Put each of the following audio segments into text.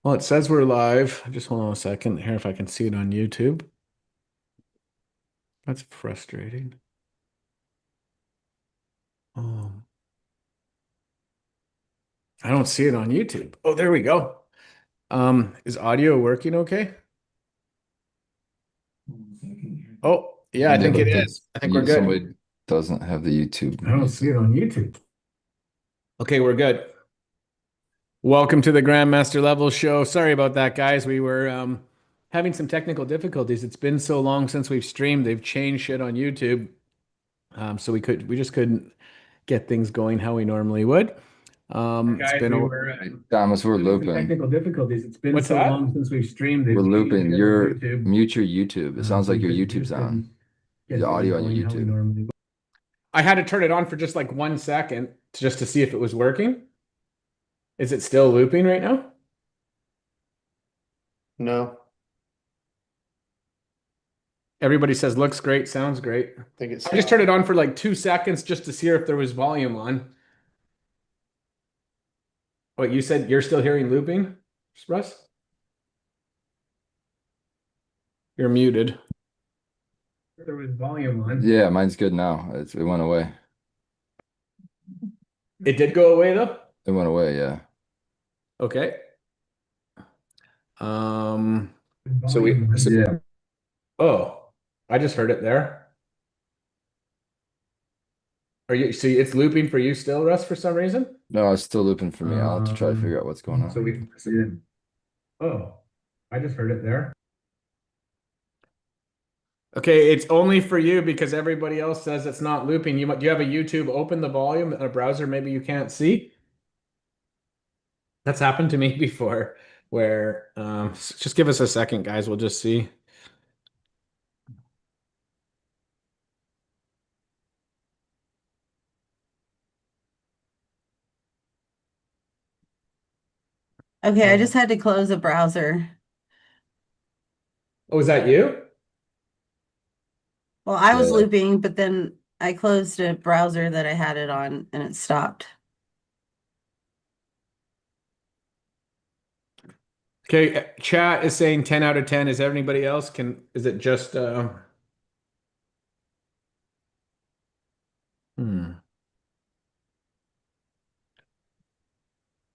Well, it says we're live. Just hold on a second here if I can see it on YouTube. That's frustrating. Um, I don't see it on YouTube. Oh, there we go. Is audio working okay? Oh, yeah, I Yeah, think it but is. I think we're good. somebody doesn't have the YouTube I don't see music. it on YouTube. Okay, we're good. Welcome to the Grandmaster Level Show. Sorry about that, guys. We were having some technical difficulties. It's been so long since we've streamed. They've changed shit on YouTube. So we just couldn't get things going how we normally would. It's Guys, Hey, been hey, a we're Thomas, we're having some looping. technical difficulties. It's been What's so long that? since we've streamed. We're They've changed looping. it on You're YouTube. mute your YouTube. It sounds So like we your could YouTube's just on. couldn't The get things audio on your going how we YouTube. normally would. I had to turn it on for just like 1 second just to see if it was working. Is it still looping right now? No, Everybody says looks great, sounds great. I think it's I just turned it on for like 2 seconds just to see if there was volume on. What you said you're still hearing looping, Russ? You're muted. There was volume on. Yeah, mine's good now. It went away. It did go away though? It went away, yeah. Okay. So we Yeah. oh, I just heard it there. Are you so it's looping for you still, Russ, for some reason? No, it's still looping for me. I'll have to try to figure Um, out what's going so on. we oh, I just heard it there. Okay, it's only for you because everybody else says it's not looping. Do you have a YouTube open the volume in a browser maybe you can't see? That's happened to me before where just give us a second, guys. We'll just see. Okay, I just had to close a browser. Oh, is that you? Well, I was Yeah. looping, but then I closed a browser that I had it on and it stopped. Okay, chat is saying 10 out of 10. Is anybody else is it just hmm.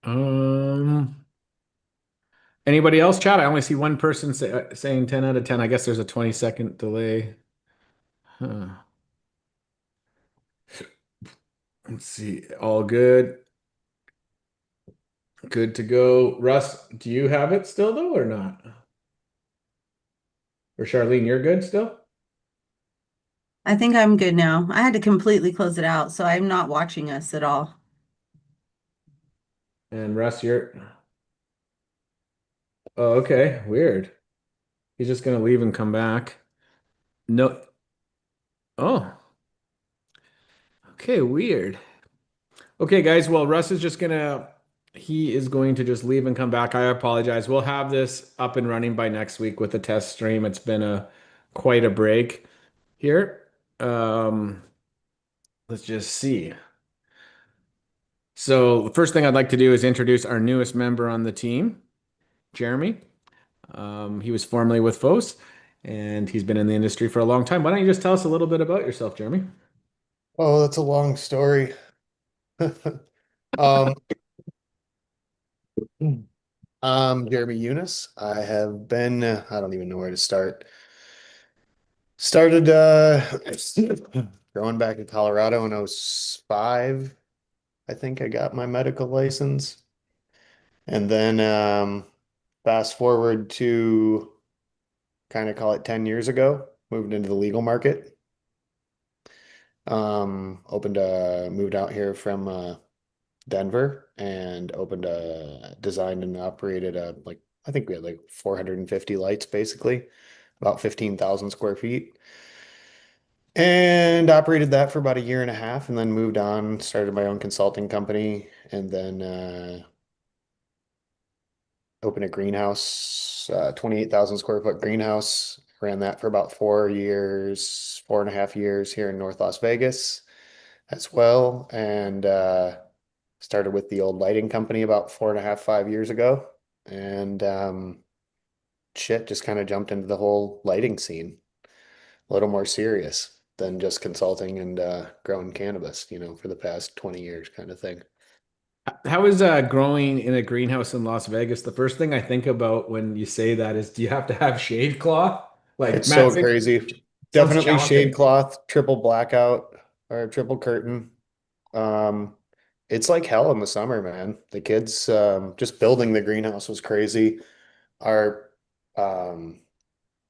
Um Anybody else chat? I only see one person saying 10 out of 10. I guess there's a 20-second delay. Huh. Let's see. All good. Good to go. Russ, do you have it still though or not? Or Charlene, you're good still? I think I'm good now. I had to completely close it out, so I'm not watching us at all. And Russ, you're oh, okay. Weird. He's just gonna leave and come back. No. Oh, okay, weird. Okay, guys. Well, Russ is just gonna he is going to just leave and come back. I apologize. We'll have this up and running by next week with the test stream. It's been a quite a break here. Um, let's just see. So the first thing I'd like to do is introduce our newest member on the team, Jeremy. He was formerly with Fos, and he's been in the industry for a long time. Why don't you just tell us a little bit about yourself, Jeremy? Oh, that's a long story. Um, I'm Jeremy Eunice. I have been, I don't even know where to start. Started growing back in Colorado when I was 5. I think I got my medical license. And then fast forward to kind of call it 10 years ago, moved into the legal market. Moved out here from Denver and designed and operated I think we had like 450 lights basically, about 15,000 square feet. And operated that for about a year and a half and then moved on, started my own consulting company and then opened a greenhouse, 28,000 square foot greenhouse. Ran that for about 4 years, 4.5 years here in North Las Vegas as well. And started with the old lighting company about 4.5, 5 years ago. and shit just kind of jumped into the whole lighting scene, a little more serious than just consulting and growing cannabis, for the past 20 years kind of thing. How is growing in a greenhouse in Las Vegas? The first thing I think about when you say that is, do you have to have shade cloth? Like It's Matt so said, crazy. sounds Definitely shade challenging. cloth, triple blackout or triple curtain. Um, it's like hell in the summer, man. The kids, just building the greenhouse was crazy. Our, um,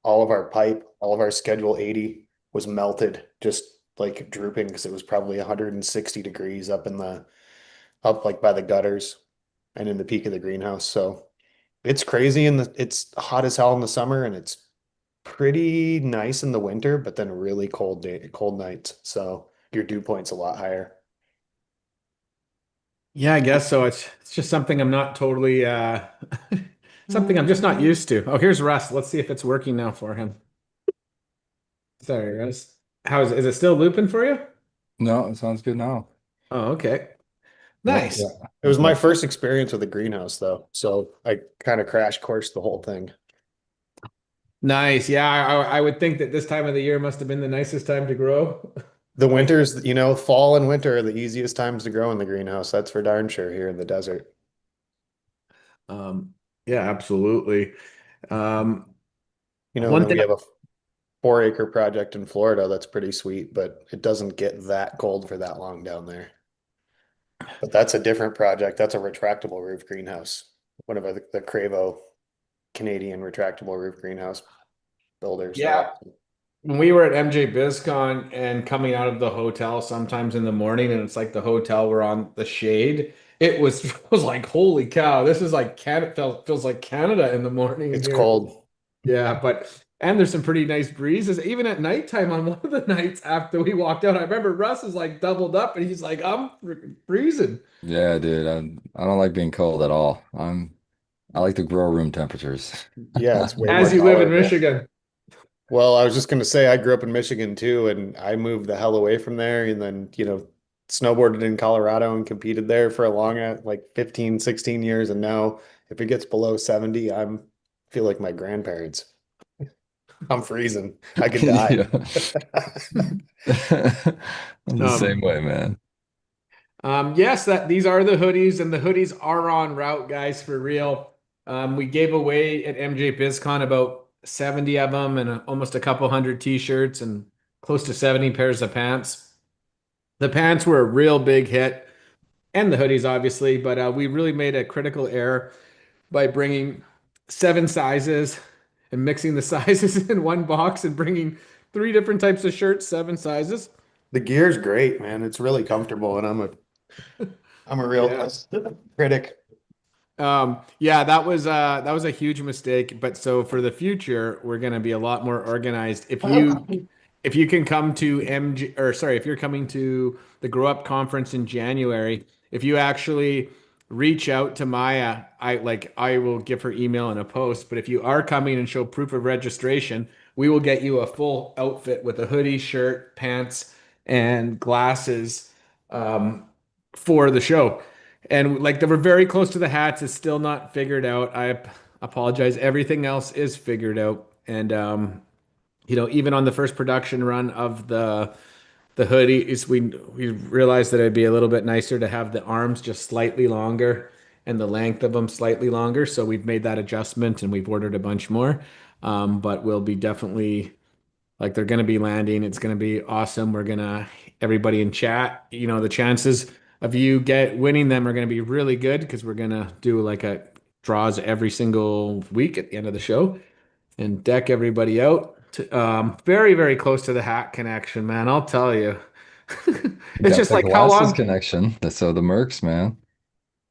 all of our pipe, all of our Schedule 80 was melted, just like drooping because it was probably 160 degrees up like by the gutters and in the peak of the greenhouse. So it's crazy and it's hot as hell in the summer and it's pretty nice in the winter, but then really cold nights. So your dew point's a lot higher. Yeah, I guess so. It's just something I'm not totally something I'm just not used to. Oh, here's Russ. Let's see if it's working now for him. Sorry, Russ. How is it still looping for you? No, it sounds good now. Oh, okay. Yep, Nice. yeah. It was That's my my first experience with a greenhouse though, so I kind of crash coursed the whole thing. Nice. Yeah, I would think that this time of the year must have been the nicest time to grow. The Like, winters, fall and winter are the easiest times to grow in the greenhouse. That's for darn sure here in the desert. um, yeah, absolutely. Um, And one then we thing, have a 4-acre project in Florida that's pretty sweet, but it doesn't get that cold for that long down there. But that's a different project. That's a retractable roof greenhouse. One of the Cravo Canadian retractable roof greenhouse builders. They're yeah, awesome. when we were at MJ and coming out of the hotel sometimes in the morning, and it's like the hotel we're on the shade, it was was like, holy cow, this is like Canada, feels like Canada in the morning It's here. cold. Yeah, and there's some pretty nice breezes. Even at nighttime on one of the nights after we walked out, I remember Russ is like doubled up and he's like, I'm freezing. Yeah, dude. I don't like being cold at all. I like the grow room temperatures. Yeah, it's way more As you live in tolerable. Michigan. Well, I was just gonna say I grew up in Michigan too, and I moved the hell away from there and then, snowboarded in Colorado and competed there for a long like 15, 16 years. And now if it gets below 70, feel like my grandparents. I'm freezing. I could die. Yeah. I'm the Um, same way, man. yes, that these are the hoodies, and the hoodies are on route, guys, for real. We gave away at Mjbizcon about 70 of them and almost a couple hundred t-shirts and close to 70 pairs of pants. The pants were a real big hit, and the hoodies, obviously, but we really made a critical error by bringing 7 sizes and mixing the sizes in one box and bringing 3 different types of shirts, 7 sizes. The gear's great, man. It's really comfortable, and I'm a real Yeah. critic. Yeah, that was a huge mistake. But so for the future, we're gonna be a lot more organized. If you can come to MG or sorry, if you're coming to the Grow Up conference in January, if you actually reach out to Maya, I will give her email in a post. But if you are coming and show proof of registration, we will get you a full outfit with a hoodie, shirt, pants, and glasses for the show. And like they were very close to the hats. It's still not figured out. Apologize. Everything else is figured out. And even on the first production run of the hoodies, we realized that it'd be a little bit nicer to have the arms just slightly longer and the length of them slightly longer. So we've made that adjustment and we've ordered a bunch more. But we'll be definitely like they're going to be landing. It's going to be awesome. We're going to everybody in chat, the chances of you get winning them are going to be really good because we're going to do like a draws every single week at the end of the show and deck everybody out. Very, very close to the hat connection, man. I'll tell you. You It's got just the like how glasses long? connection. So the Mercs, man.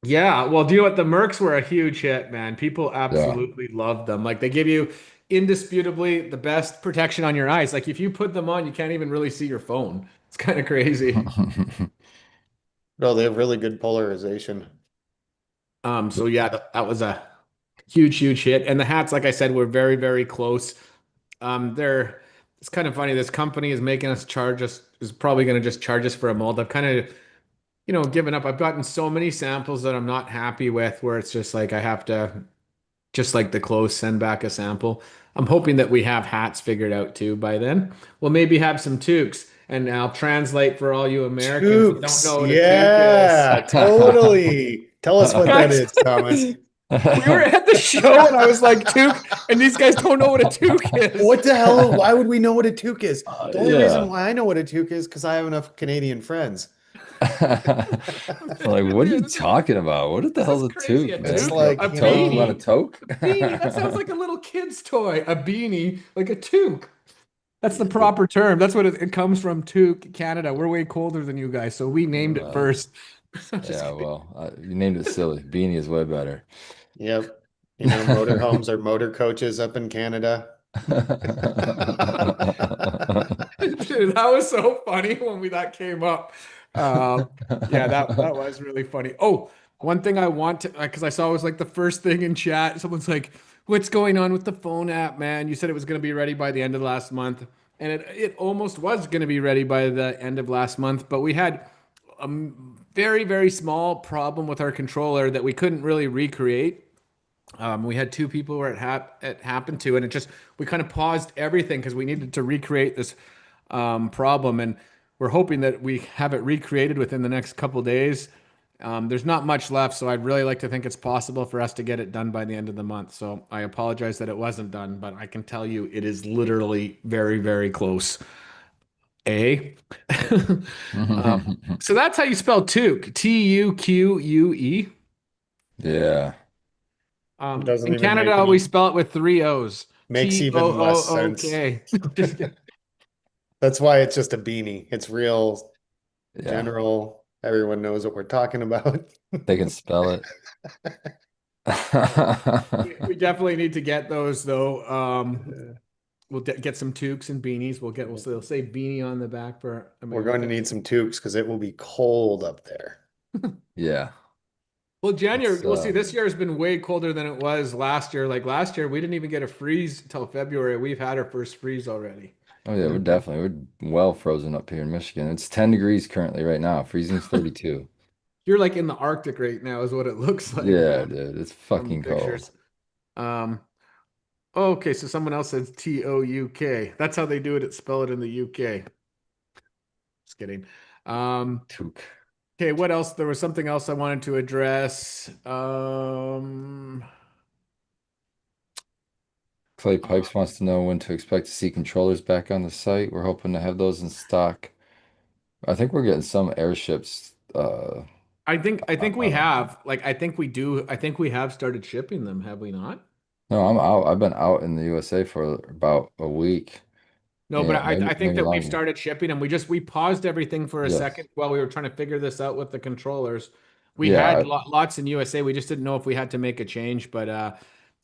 Yeah, well, do you know what? The Mercs were a huge hit, man. People Yeah. absolutely loved them. Like they give you indisputably the best protection on your eyes. Like if you put them on, you can't even really see your phone. It's kind of crazy. No, they have really good polarization. So yeah, that was a huge, huge hit. And the hats, like I said, were very, very close. They're it's kind of funny. This company is making us charge us is probably going to just charge us for a mold. I've kind of given up. I've gotten so many samples that I'm not happy with, where it's just like I have to. just like the clothes, send back a sample. I'm hoping that we have hats figured out too by then. We'll maybe have some toques, and I'll translate for all you Americans that don't Toques. know what a toque is. Yeah, totally. Tell us what that Guys, is, Thomas. we were at the show and I was like toque, and these guys don't know what a toque is. What the hell? Why would we know what a toque is? The only reason Yeah. why I know what a toque is because I have enough Canadian friends. I'm Like, sitting what are there, you talking about? What the this is hell's a crazy. A toque, It's man? toque, like, a A you toke? You want a know, beanie, toke? a beanie. That sounds like a little kid's toy. A beanie, like a toque. That's the proper term. That's what it comes from, toque, Canada. We're way colder than you guys, so we named it Uh, first. I'm just yeah, kidding. well, you named it silly. Beanie is way better. yep. You know, motorhomes are motor coaches up in Canada. Dude, that was so funny when that came up. Yeah, that was really funny. Oh, one thing I want to, because I saw it was like the first thing in chat. Someone's like, "What's going on with the phone app, man? You said it was going to be ready by the end of last month, and it almost was going to be ready by the end of last month, but we had a very very small problem with our controller that we couldn't really recreate. We had two people where it happened to, and it just we kind of paused everything because we needed to recreate this problem, and we're hoping that we have it recreated within the next couple days. There's not much left, so I'd really like to think it's possible for us to get it done by the end of the month. So I apologize that it wasn't done, but I can tell you it is literally very, very close. A. So that's how you spell Tuque, Tuque. Yeah. Doesn't In even make Canada, we any spell it with three O's. makes T O even less O O sense. K. Just kidding. That's why it's just a beanie. It's real Yeah. general. Everyone knows what we're talking about. They can spell it. We definitely need to get those though. We'll get some toques and beanies. We'll say beanie on the back for We're going to America. need some toques because it will be cold up there. Yeah. Well, January, It's we'll see. This year has been way colder than it was last year. Like last year, we didn't even get a freeze until February. We've had our first freeze already. oh yeah, we're well frozen up here in Michigan. It's 10 degrees currently right now. Freezing's 32. You're like in the Arctic right now, is what it looks like, Yeah, man, dude, it's from the fucking cold. pictures. Um, okay, so someone else says Touk. That's how they do it. It's spell it in the UK. Just kidding. Um, Took. okay, what else? There was something else I wanted to address. Clay Uh, Pipes wants to know when to expect to see controllers back on the site. We're hoping to have those in stock. I think we're getting some airships. I think I we don't know. have. Like, I think we do. I think we have started shipping them, have we not? No, I'm out. I've been out in the USA for about a week. No, but Yeah, I think maybe that we've longer. started shipping them. We paused everything for a Yes. second while we were trying to figure this out with the controllers. We Yeah, had lots in USA. We just didn't know if we had to make a change, but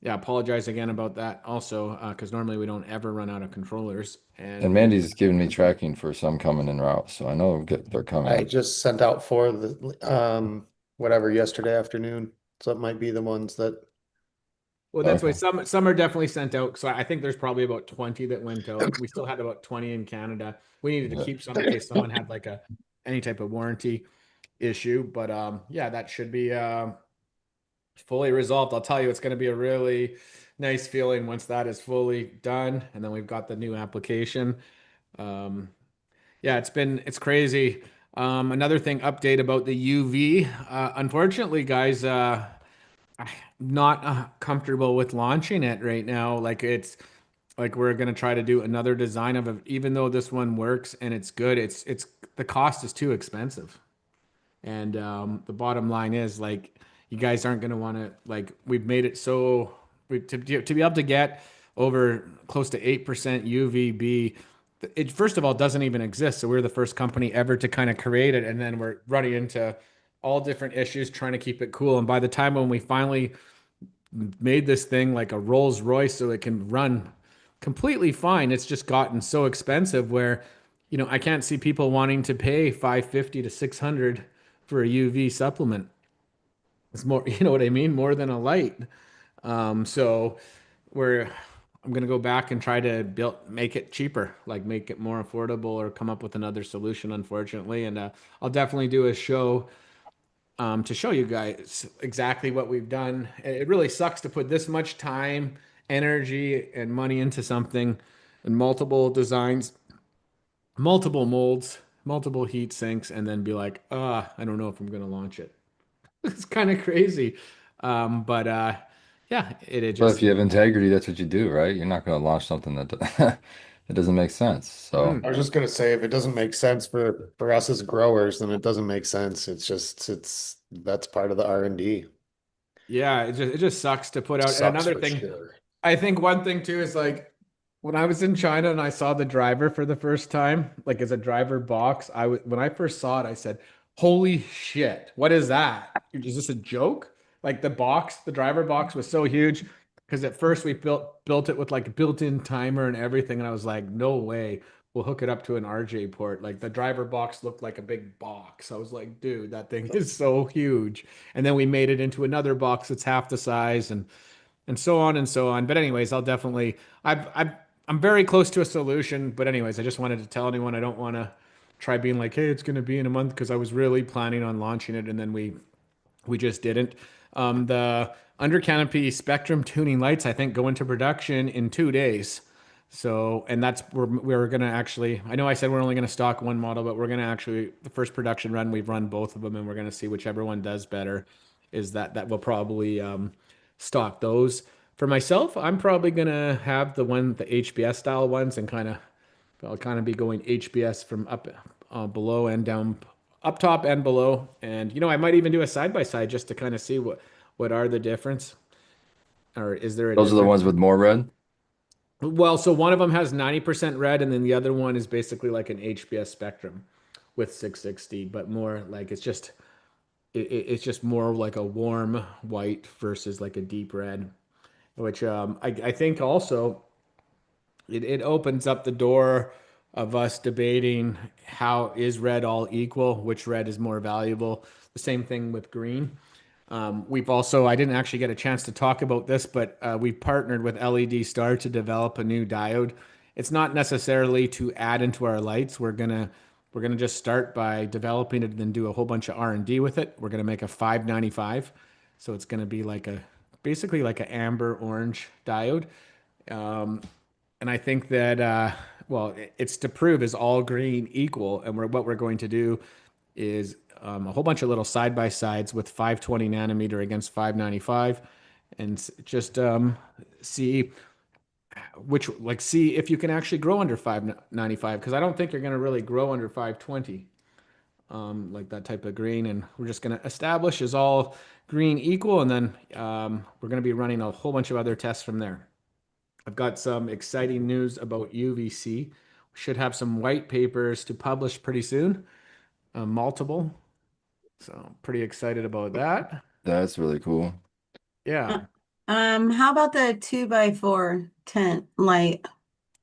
yeah, apologize again about that also, because normally we don't ever run out of controllers, and and we Mandy's giving me tracking for some coming en route, so I know they're I coming. just sent out for the whatever yesterday afternoon. So it might be the ones that well, that's why Okay. some are definitely sent out. So I think there's probably about 20 that went out. We still had about 20 in Canada. We needed to Yeah. keep some in case someone had like a any type of warranty issue, but yeah, that should be fully resolved. I'll tell you, it's going to be a really nice feeling once that is fully done, and then we've got the new application. Um, yeah, it's crazy. Another thing, update about the UV. Unfortunately, guys, I'm not comfortable with launching it right now. Like like we're gonna try to do another design of it, even though this one works and it's good. It's the cost is too expensive. And the bottom line is like you guys aren't going to want to like we've made it so to be able to get over close to 8% UVB. It first of all doesn't even exist. So we're the first company ever to kind of create it, and then we're running into all different issues trying to keep it cool. And by the time when we finally made this thing like a Rolls Royce so it can run completely fine, it's just gotten so expensive where, I can't see people wanting to pay 550 to 600 for a UV supplement. It's more, you know what I mean? More than a light. So we're, I'm gonna go back and try to make it cheaper, like make it more affordable or come up with another solution, unfortunately. And I'll definitely do a show to show you guys exactly what we've done. It really sucks to put this much time, energy, and money into something and multiple designs, multiple molds, multiple heat sinks, and then be like, I don't know if I'm going to launch it. It's kind of crazy. But yeah, it But if just, you have integrity, that's what you do, right? You're not going to launch something that that doesn't make sense. So I was just gonna say, if it doesn't make sense for us as growers, then it doesn't make sense. It's just that's part of the R&D. yeah, it just sucks to put out. And Sucks another for thing, sure. I think one thing too is like when I was in China and I saw the driver for the first time, like as a driver box, when I first saw it, I said, "Holy shit, what is that? Is this a joke?" Like the box, the driver box was so huge because at first we built it with like a built-in timer and everything, and I was like, "No way, we'll hook it up to an RJ port." Like the driver box looked like a big box. I was like, "Dude, that thing is so huge." And then we made it into another box that's half the size and so on and so on. But anyways, I'll definitely I'm very close to a solution. But anyways, I just wanted to tell anyone I don't want to try being like, hey, it's going to be in a month because I was really planning on launching it and then we just didn't. The under canopy spectrum tuning lights I think go into production in 2 days. So, and that's where we're gonna actually. I know I said we're only gonna stock one model, but we're gonna actually the first production run we've run both of them, and we're gonna see whichever one does better. Is that will probably stock those. For myself, I'm probably gonna have the HBS style ones, and I'll kind of be going HBS from up below and down, up top and below, and I might even do a side by side just to kind of see what are the difference, or is there a those are the difference? ones with more red. Well, so one of them has 90% red, and then the other one is basically like an HBS spectrum with 660, but more like it's just more like a warm white versus like a deep red, which I think also it opens up the door of us debating how is red all equal, which red is more valuable. The same thing with green. We've also, I didn't actually get a chance to talk about this, but we've partnered with LED Star to develop a new diode. It's not necessarily to add into our lights. We're gonna just start by developing it and then do a whole bunch of R&D with it. We're gonna make a 595, so it's gonna be like basically like an amber orange diode. Um, and I think that well, it's to prove is all green equal, and what we're going to do is a whole bunch of little side by sides with 520 nanometer against 595, and just see see if you can actually grow under 595 because I don't think you're going to really grow under 520 like that type of green, and we're just going to establish is all green equal, and then we're going to be running a whole bunch of other tests from there. I've got some exciting news about UVC. We should have some white papers to publish pretty soon, multiple. So pretty excited about that. That's really cool. Uh, Yeah. how about the 2x4 tent light?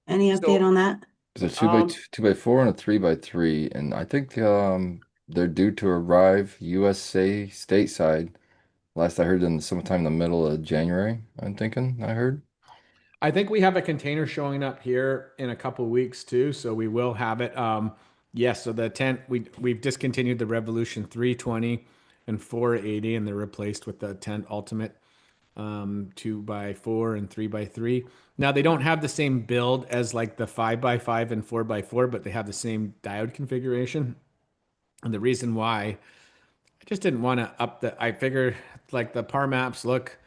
Any update So on that? There's a two by um, two, 2x4 and a 3x3, and I think they're due to arrive USA stateside. Last I heard in sometime in the middle of January, I'm thinking I heard. I think we have a container showing up here in a couple weeks too, so we will have it. Yes, so the tent we've discontinued the Revolution 320 and 480, and they're replaced with the tent Ultimate 2x4 and 3x3. Now they don't have the same build as like the 5x5 and 4x4, but they have the same diode configuration. And the reason why I just didn't want to up the, I figure like the par maps look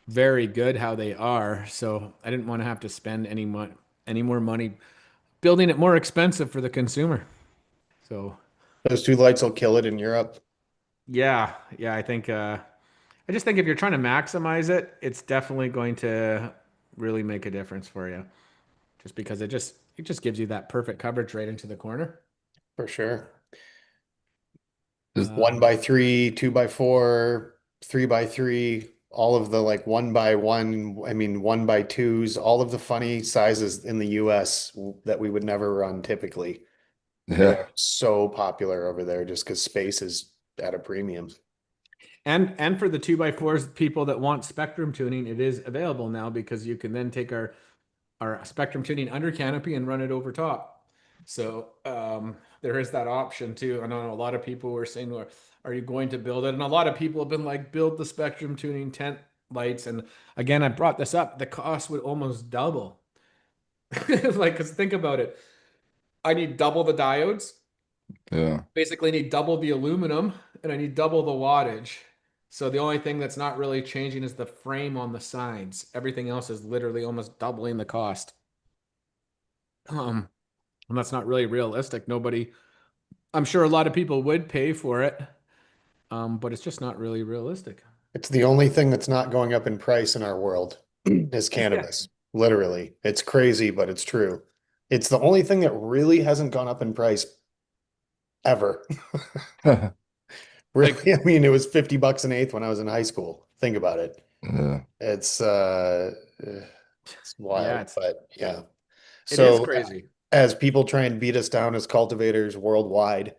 very good how they are, so I didn't want to have to spend any more money building it more expensive for the consumer. So Those two lights will kill it in Europe. yeah, I just think if you're trying to maximize it, it's definitely going to really make a difference for you. Just because it just gives you that perfect coverage right into the corner. For sure. Is- One Um, by three, 2x4, 3x3, all of the like 1x1, I mean 1x2s, all of the funny sizes in the US that we would never run typically. They Yeah, are so popular over there just because space is at a premium. and for the 2x4s, people that want spectrum tuning, it is available now because you can then take our spectrum tuning under canopy and run it over top. So there is that option too. I know a lot of people were saying, "Well, are you going to build it?" And a lot of people have been like, "Build the spectrum tuning tent lights." And again, I brought this up. The cost would almost double. Like, because think about it. I need double the diodes, Yeah. basically need double the aluminum, and I need double the wattage. So the only thing that's not really changing is the frame on the sides. Everything else is literally almost doubling the cost. And that's not really realistic. Nobody, I'm sure a lot of people would pay for it, but it's just not really realistic. It's the only thing that's not going up in price in our world is Yeah. cannabis. Literally. It's crazy, but it's true. It's the only thing that really hasn't gone up in price ever. Like, Really, I mean, it was 50 bucks an eighth when I was in high school. Think about it. Yeah. It's yeah, wild, but yeah. it is So crazy. as people try and beat us down as cultivators worldwide,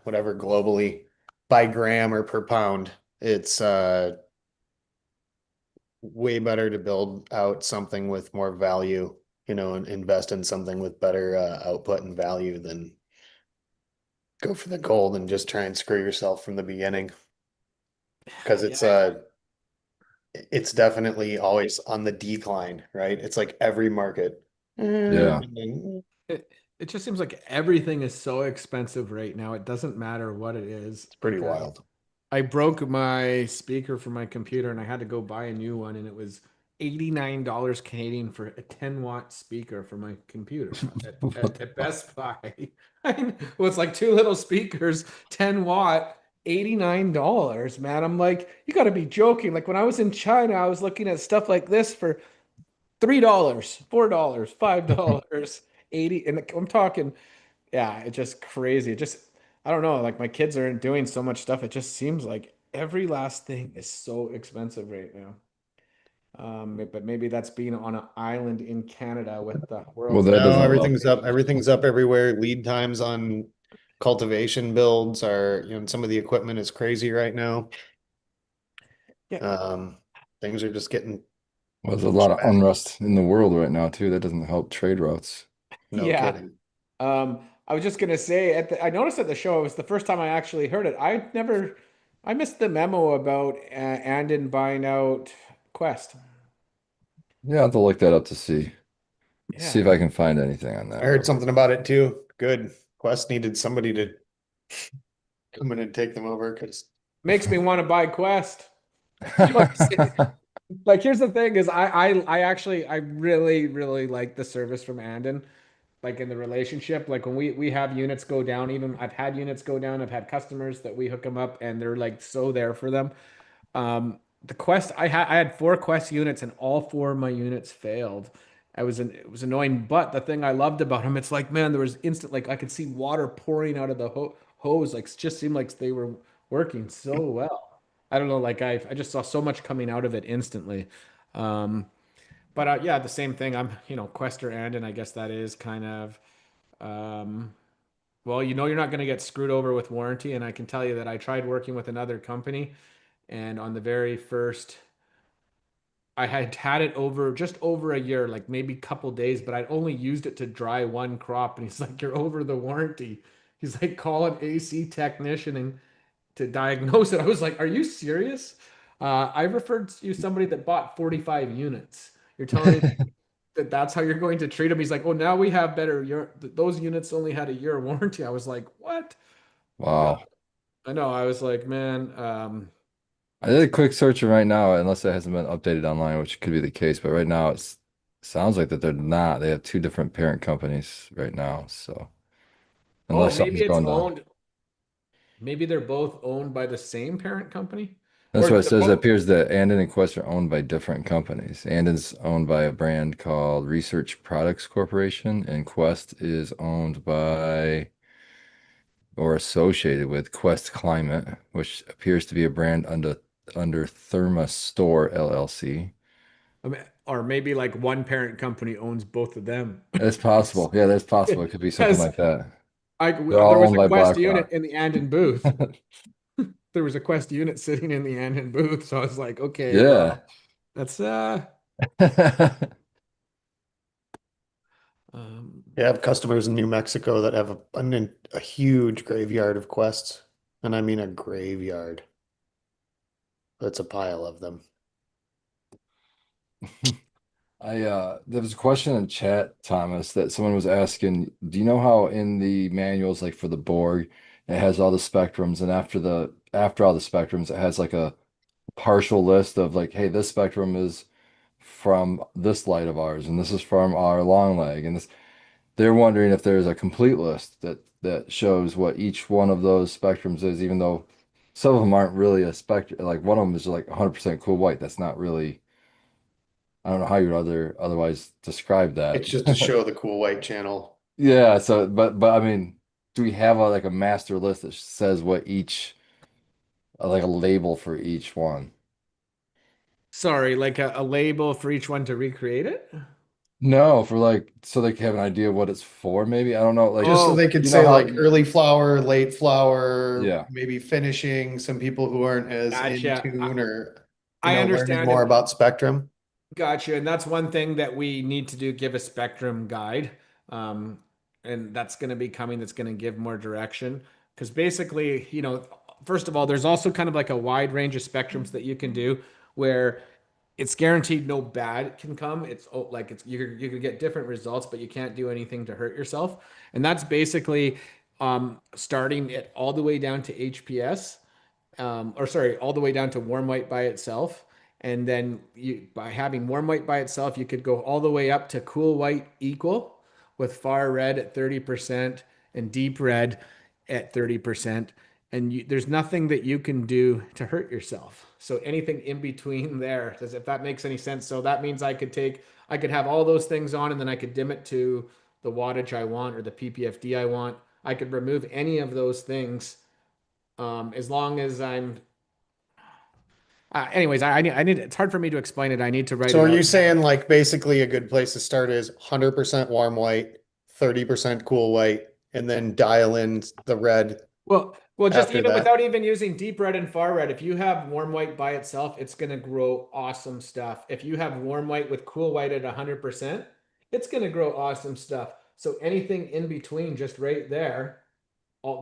whatever, globally, by gram or per pound, it's way better to build out something with more value, and invest in something with better output and value than go for the gold and just try and screw yourself from the beginning. Because Yeah, it's definitely always on the decline, right? It's like every market. Yeah. And then it just seems like everything is so expensive right now. It doesn't matter what it is. it's pretty Like wild. I broke my speaker for my computer and I had to go buy a new one and it was $89 Canadian for a 10-watt speaker for my computer What the at fuck? Best Buy. Well, it's like two little speakers, 10-watt, $89, man. I'm like, you got to be joking. Like when I was in China, I was looking at stuff like this for $3, $4, $5, 80, and I'm talking, yeah, it's just crazy. It just, I don't know, like my kids are doing so much stuff. It just seems like every last thing is so expensive right now. But maybe that's being on an island in Canada with the Well, world's that No, largest doesn't help. everything's up. population. Everything's up everywhere. Lead times on cultivation builds are, some of the equipment is crazy right now. Yeah, Um, Things are just getting Well, there's a lot pushed of back. unrest in the world right now too. That doesn't help trade routes. No yeah. kidding. I was just gonna say I noticed at the show, it was the first time I actually heard it. I missed the memo about Andon buying out Quest. Yeah, I'll have to look that up to see Yeah. if I can find anything on I that heard real quick. something about it too. Good. Quest needed somebody to come in and take them over because Makes me want to buy Quest. Like here's the thing is I actually I really like the service from Andon, like in the relationship. Like when we have units go down, even I've had units go down, I've had customers that we hook them up and they're like so there for them. The Quest I had four Quest units and all four of my units failed. It was annoying, but the thing I loved about them, it's like man, there was instant like I could see water pouring out of the hose. Like it just seemed like they were working so well. I don't know, like I just saw so much coming out of it instantly. Um, but yeah, the same thing. I'm Quester and I guess that is kind of well, you're not going to get screwed over with warranty, and I can tell you that I tried working with another company, and on the very first I had had it over just over a year, like maybe a couple days, but I'd only used it to dry one crop. And he's like, "You're over the warranty." He's like, "Call an AC technician and to diagnose it." I was like, "Are you serious?" I referred to somebody that bought 45 units. You're telling me that that's how you're going to treat them? He's like, "Oh, now we have better. Those units only had a year warranty." I was like, "What?" Uh, Wow. I know. I was like, "Man, I did that's a quick search right now, unless it hasn't been updated online, which could be the case. But right now, it sounds like that they're not. They have two different parent companies right now. So oh, unless maybe something's it's going down, owned." Maybe they're both owned by the same parent company, that's or what it the says. It both. appears that Andon and Quest are owned by different companies. Andon's owned by a brand called Research Products Corporation, and Quest is owned by or associated with Quest Climate, which appears to be a brand under Thermastore LLC. I mean, or maybe like one parent company owns both of them. That's possible. Yeah, that's possible. It could be something Because like that. I They're there all was owned a by Quest unit BlackRock. in the Andon booth. There was a Quest unit sitting in the Andon booth, so I was like, okay, Yeah. well, that's Yeah, I have customers in New Mexico that have a huge graveyard of quests. And I mean a graveyard. That's a pile of them. There was a question in chat, Thomas, that someone was asking, do you know how in the manuals, like for the Borg, it has all the spectrums, and after all the spectrums, it has like a partial list of like, hey, this spectrum is from this light of ours, and this is from our long leg, and this. They're wondering if there's a complete list that shows what each one of those spectrums is, even though some of them aren't really a spectrum. Like one of them is like 100% cool white. That's not really. I don't know how you would otherwise describe that. It's just to show the cool white channel. Yeah, so but I mean, do we have a like a master list that says what each like a label for each one? Sorry, like a label for each one to recreate it? No, for like so they can have an idea of what it's for, maybe. I don't know, like Just so Oh, they could you know say how like early flower, late flower, yeah. maybe finishing, some people who aren't as in gotcha. tune or, I learning understand more it. about spectrum. Gotcha. And that's one thing that we need to do, give a spectrum guide. Um, and that's going to be coming, that's going to give more direction. Because basically, first of all, there's also kind of like a wide range of spectrums that you can do where it's guaranteed no bad can come. It's like you can get different results, but you can't do anything to hurt yourself. And that's basically starting it all the way down to HPS, or sorry, all the way down to warm white by itself. And then by having warm white by itself, you could go all the way up to cool white equal with far red at 30% and deep red at 30%. And there's nothing that you can do to hurt yourself. So anything in between there, if that makes any sense. So that means I could have all those things on and then I could dim it to the wattage I want or the PPFD I want. I could remove any of those things as long as I'm. Anyways, I need. It's hard for me to explain it. I need to write So it are out. you saying like basically a good place to start is 100% warm white, 30% cool white, and then dial in the red Well, just after even that? without even using deep red and far red, if you have warm white by itself, it's gonna grow awesome stuff. If you have warm white with cool white at 100%, it's gonna grow awesome stuff. So anything in between, just right there, all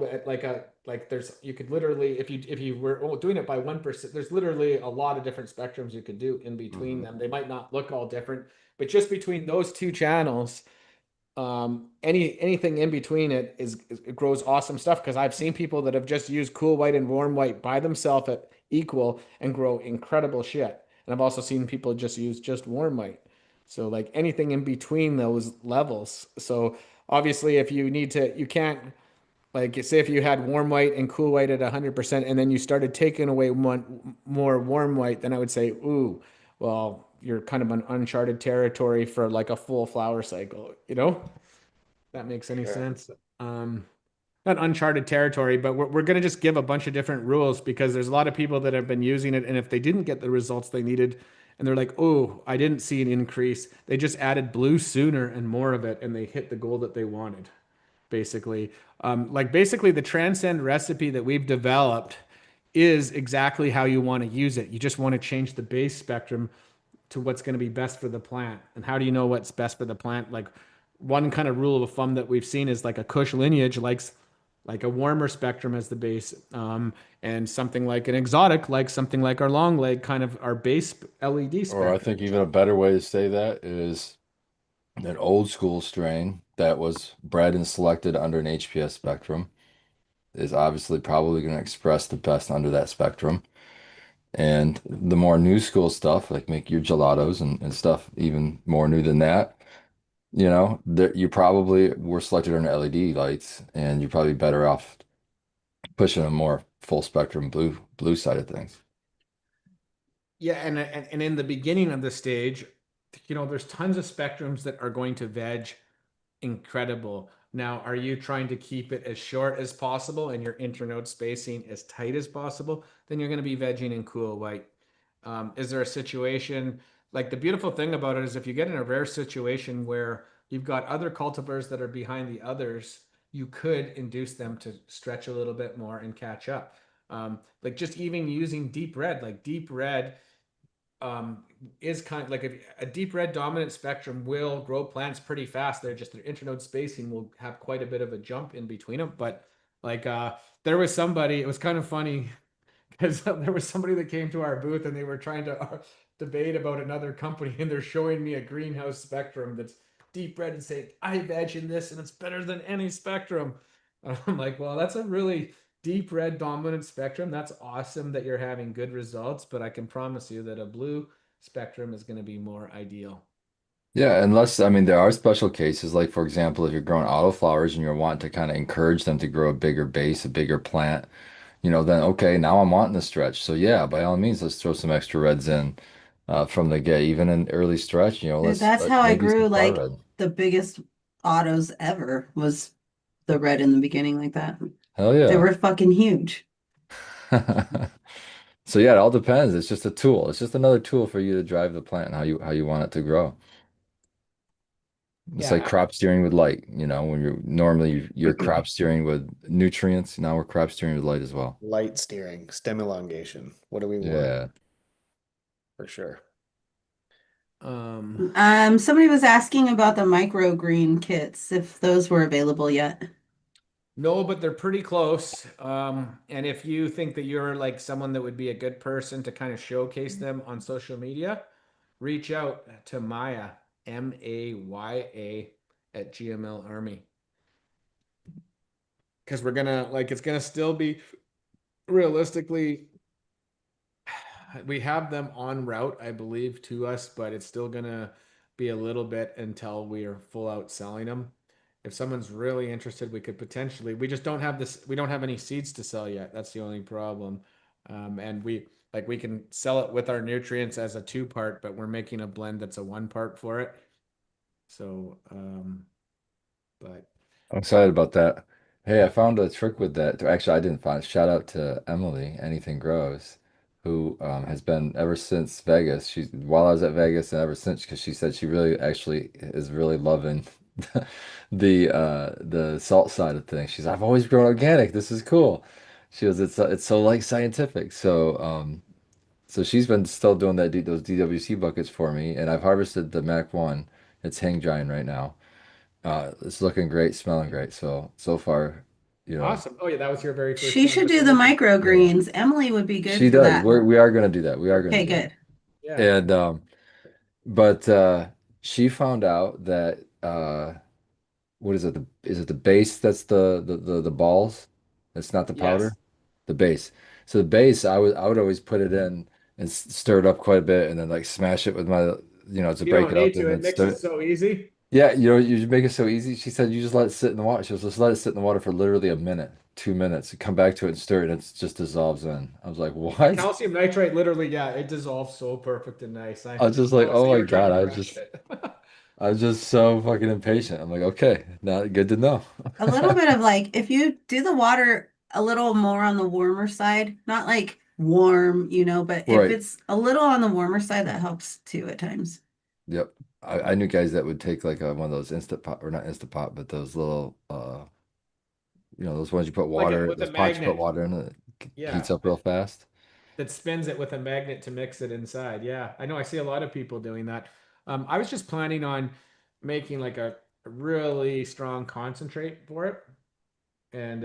like there's you could literally if you were doing it by 1%, there's literally a lot of different spectrums you could do in between Mhm. them. They might not look all different, but just between those two channels, anything in between it grows awesome stuff because I've seen people that have just used cool white and warm white by themselves at equal and grow incredible shit. And I've also seen people just use just warm white. So like anything in between those levels. So obviously if you need to, you can't, like say if you had warm white and cool white at 100% and then you started taking away one more warm white, then I would say, ooh, well, you're kind of an uncharted territory for like a full flower cycle, that makes any Sure. sense. Um, Not uncharted territory, but we're going to just give a bunch of different rules because there's a lot of people that have been using it. And if they didn't get the results they needed, and they're like, oh, I didn't see an increase, they just added blue sooner and more of it, and they hit the goal that they wanted, basically. Like, basically, the transcend recipe that we've developed is exactly how you want to use it. You just want to change the base spectrum to what's going to be best for the plant. And how do you know what's best for the plant? Like one kind of rule of thumb that we've seen is like a Kush lineage likes like a warmer spectrum as the base, and something like an exotic, like something like our long leg, kind of our base LED Or I spectrum. think even a better way to say that is an old school strain that was bred and selected under an HPS spectrum is obviously probably going to express the best under that spectrum. And the more new school stuff, like make your gelatos and stuff even more new than that, that you probably were selected under LED lights and you're probably better off pushing a more full spectrum blue side of things. Yeah, and in the beginning of the stage, there's tons of spectrums that are going to veg incredible. Now, are you trying to keep it as short as possible and your internode spacing as tight as possible? Then you're going to be vegging in cool white. Is there a situation like the beautiful thing about it is if you get in a rare situation where you've got other cultivars that are behind the others, you could induce them to stretch a little bit more and catch up. Like just even using deep red, like deep red is kind of like a deep red dominant spectrum will grow plants pretty fast. They're just their internode spacing will have quite a bit of a jump in between them. But like there was somebody, it was kind of funny because there was somebody that came to our booth and they were trying to debate about another company and they're showing me a greenhouse spectrum that's deep red and saying I imagine this and it's better than any spectrum. I'm like, well, that's a really deep red dominant spectrum. That's awesome that you're having good results, but I can promise you that a blue spectrum is going to be more ideal. Yeah, unless, I mean, there are special cases, like for example, if you're growing autoflowers and you're wanting to kind of encourage them to grow a bigger base, a bigger plant, then okay, now I'm wanting to stretch. So yeah, by all means, let's throw some extra reds in from the get, even in early stretch, Dude, let's that's how I maybe some grew far like red. the biggest autos ever was the red in the beginning like that. Hell They yeah. were fucking huge. So yeah, it all depends. It's just a tool. It's just another tool for you to drive the plant and how you want it to grow. It's like Yeah. crop steering with light, when you're normally you're crop steering with nutrients. Now we're crop steering with light as well. Light steering, stem elongation. What do we want Yeah. for sure? Um, Somebody was asking about the microgreen kits, if those were available yet. no, but they're pretty close. And if you think that you're like someone that would be a good person to kind of showcase them on social media, reach out to Maya, Maya at GML Army. Because we're gonna like it's gonna still be realistically we have them en route, I believe, to us, but it's still gonna be a little bit until we are full out selling them. If someone's really interested, we could potentially. We just don't have this. We don't have any seeds to sell yet. That's the only problem. And we can sell it with our nutrients as a two part, but we're making a blend that's a one part for it. So, but I'm excited about that. Hey, I found a trick with that. Actually, I didn't find. Shout out to Emily, Anything Grows, who has been ever since Vegas. She's while I was at Vegas and ever since, because she said she really actually is really loving the salt side of things. She's I've always grown organic. This is cool. She goes, it's so like scientific. So she's been still doing those DWC buckets for me, and I've harvested the Mac 1. It's hang drying right now. It's looking great, smelling great. So far, you know, awesome. Oh yeah, that was your very first She one should with do the the liquid. yeah, microgreens. Emily would be good she for does. that. We are gonna do that. We are gonna Okay, do that. good. Yeah. And but she found out that what is it? Is it the base that's the balls? It's not the powder, Yes. the base. So the base, I would always put it in and stir it up quite a bit, and then like smash it with my, to You break don't it need up, to. and It then stir mixes it. so easy. Yeah, you make it so easy. She said you just let it sit in the water. She was just let it sit in the water for literally a minute, 2 minutes. You come back to it and stir it, and it just dissolves in. I was like, The what? calcium nitrate, literally, yeah, it dissolves so perfect and nice. I was just like, Oh, so oh you my were trying God, to I was crush just it. I was just so fucking impatient. I'm like, okay, now good to know. A little bit of like, if you do the water a little more on the warmer side, not like warm, but if Right. it's a little on the warmer side, that helps too at times. Yep. I knew guys that would take like one of those instant pot or not instant pot, but those little those ones you put Like it water, with a those pots you put magnet. water in it, Yeah. heats up real fast. That spins it with a magnet to mix it inside. Yeah. I know I see a lot of people doing that. I was just planning on making like a really strong concentrate for it. And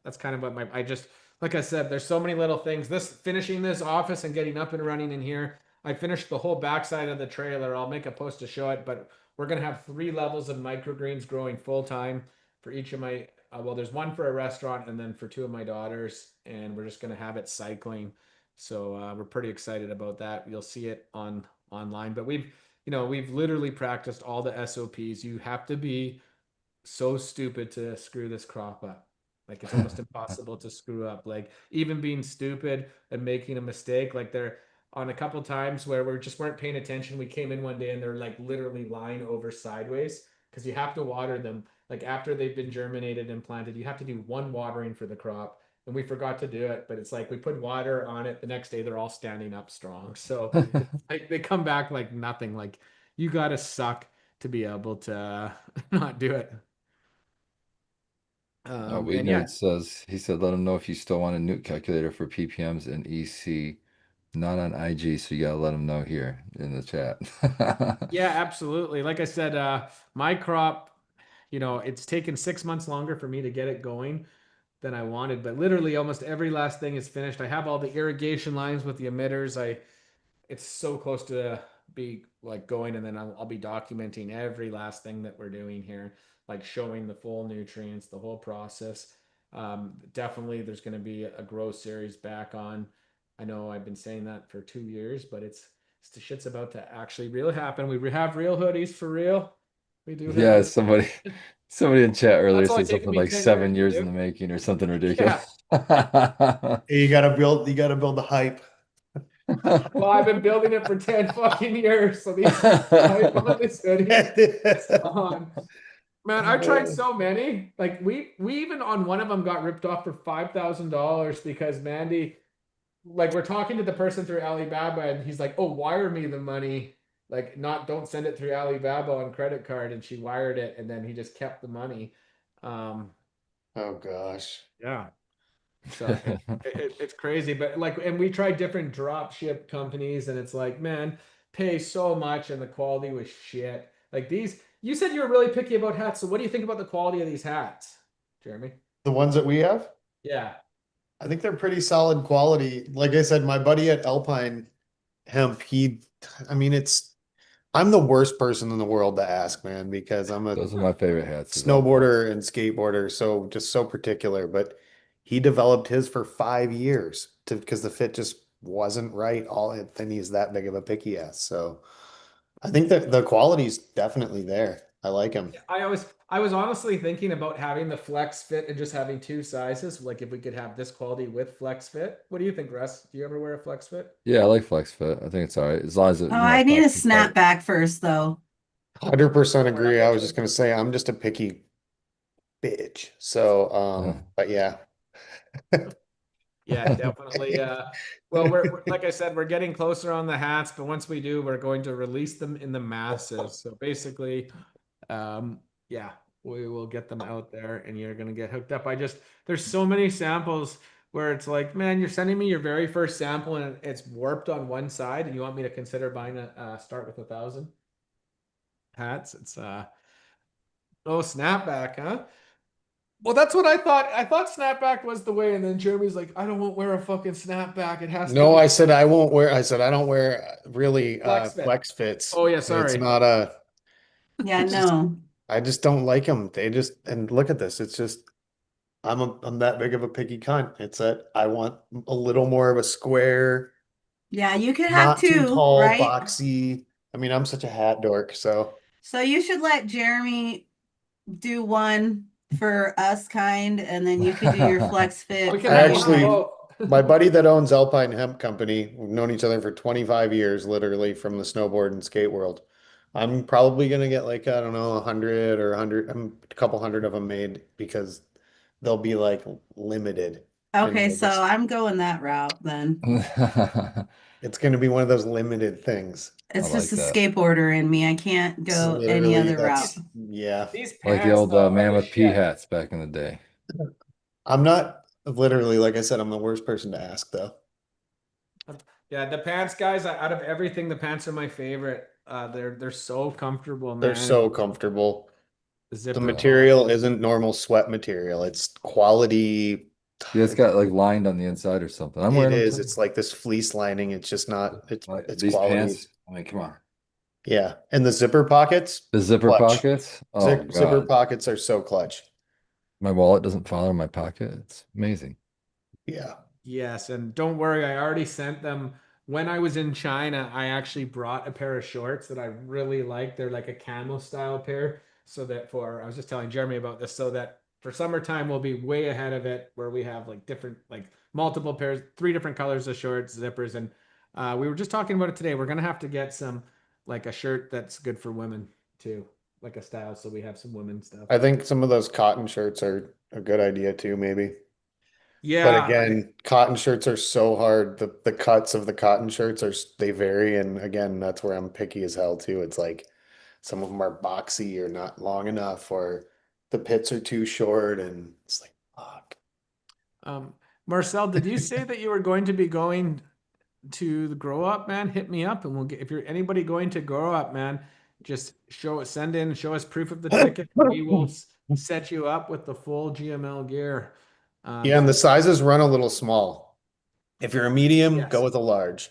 that's kind of what my I just like I said, there's so many little things. This finishing this office and getting up and running in here. I finished the whole backside of the trailer. I'll make a post to show it, but we're gonna have three levels of microgreens growing full time for each of my well, there's one for a restaurant and then for two of my daughters, and we're just gonna have it cycling. So we're pretty excited about that. You'll see it on online, but we've literally practiced all the SOPs. You have to be so stupid to screw this crop up. Like it's almost impossible to screw up. Like even being stupid and making a mistake. Like there on a couple times where we just weren't paying attention. We came in one day and they're like literally lying over sideways because you have to water them. Like after they've been germinated and planted, you have to do one watering for the crop. And we forgot to do it, but it's like we put water on it. The next day they're all standing up strong. So it's like they come back like nothing. Like you gotta suck to be able to not do it. Weed And yeah, Nerd says he said let him know if you still want a nuke calculator for PPMs and EC. not on IG, so you gotta let them know here in the chat. Yeah, absolutely. Like I said, my crop, it's taken 6 months longer for me to get it going than I wanted, but literally almost every last thing is finished. I have all the irrigation lines with the emitters. It's so close to be like going, and then I'll be documenting every last thing that we're doing here, like showing the full nutrients, the whole process. Definitely there's going to be a grow series back on. I know I've been saying that for 2 years, but it's the shit's about to actually really happen. We have real hoodies for real. We do have Yeah, real. somebody in chat earlier That's only said taken something me like 10 years 7 years to in do. the making or something ridiculous. Yeah. Hey, you gotta build the hype. Well, I've been building it for 10 fucking years. So the hype on this hoodie is on. Man, I tried so many. Like we even on one of them got ripped off for $5,000 because Mandy, like we're talking to the person through Alibaba and he's like, "Oh, wire me the money." Like not don't send it through Alibaba on credit card, and she wired it and then he just kept the money. Um Oh gosh. yeah. So it's crazy, but like, and we tried different drop ship companies, and it's like, man, pay so much, and the quality was shit. Like these, you said you were really picky about hats. So what do you think about the quality of these hats, Jeremy? The ones that we have, Yeah. I think they're pretty solid quality. Like I said, my buddy at Alpine Hemp, I mean, I'm the worst person in the world to ask, man, because I'm a Those are my favorite hats as well. snowboarder and skateboarder, so just so particular. But he developed his for 5 years because the fit just wasn't right. Then he's that big of a picky ass. So I think that the quality's definitely there. I like him. I was honestly thinking about having the flex fit and just having two sizes. Like if we could have this quality with flex fit. What do you think, Russ? Do you ever wear a flex fit? Yeah, I like Flex Fit. I think it's all right as long as Oh, I it's need a not too tight. snapback first, though. 100% Don't worry, I'll agree. I get was you. just gonna say I'm just a picky bitch. So Uh, but yeah. Yeah, definitely. Well, we're like I said, we're getting closer on the hats, but once we do, we're going to release them in the masses. So basically, yeah, we will get them out there, and you're gonna get hooked up. There's so many samples where it's like, man, you're sending me your very first sample, and it's warped on one side, and you want me to consider buying start with 1,000 hats. It's oh snapback, huh? Well, that's what I thought. I thought snapback was the way, and then Jeremy's like, I don't want to wear a fucking snapback. It has to No, be I said I won't wear. I said I don't wear really flex fit. flex fits. Oh yeah, It's sorry. not a. Yeah, It's just no. I just don't like them. And look at this. It's just I'm that big of a picky cunt. It's that I want a little more of a square, Yeah, you could have not too two, tall, right? boxy. I mean, I'm such a hat dork, so So you should let Jeremy do one for us kind, and then you could do your flex We fit can I for have you one of actually kind. both. my buddy that owns Alpine Hemp Company, we've known each other for 25 years, literally from the snowboard and skate world. I'm probably gonna get like, I don't know, 100 or 100, a couple hundred of them made because they'll be like limited and Okay, they'll so just I'm going that route then. I it's gonna be one of those limited things. It's just like a that. skateboarder in me. I can't It's go any literally other route. that's yeah. These Like the pants old though are the Mammoth P shit. hats back in the day. I'm not literally, like I said, I'm the worst person to ask though. Yeah, the pants guys, out of everything, the pants are my favorite. They're so comfortable, They're man. so comfortable. The The zipper Yeah. top. material isn't normal sweat material. It's quality. Yeah, it's got like lined on the inside or something. I'm It wearing them is. too. It's like this fleece lining. It's just not, it's These quality. pants, I mean, come on. Yeah. And the zipper pockets, The zipper clutch. pockets. Oh Zipper God. pockets are so clutch. My wallet doesn't fall in my pocket. It's amazing. Yeah. Yes, and don't worry, I already sent them. When I was in China, I actually brought a pair of shorts that I really like. They're like a camo style pair. So that I was just telling Jeremy about this, so that for summertime we'll be way ahead of it, where we have like different, like multiple pairs, three different colors of shorts, zippers, and we were just talking about it today. We're gonna have to get some, like a shirt that's good for women too, like a style, so we have some women stuff. I think some of those cotton shirts are a good idea too, maybe. But Yeah, again, cotton shirts are so hard. The cuts of the cotton shirts they vary. And again, that's where I'm picky as hell too. It's like some of them are boxy or not long enough, or the pits are too short. And it's like, fuck. Marcel, did you say that you were going to be going to the grow up, man, hit me up and we'll get, if you're anybody going to grow up, man, just show us proof of the ticket. We will set you up with the full GML gear. Yeah, and So the sizes run a little small. If you're a medium, go yes, with a large.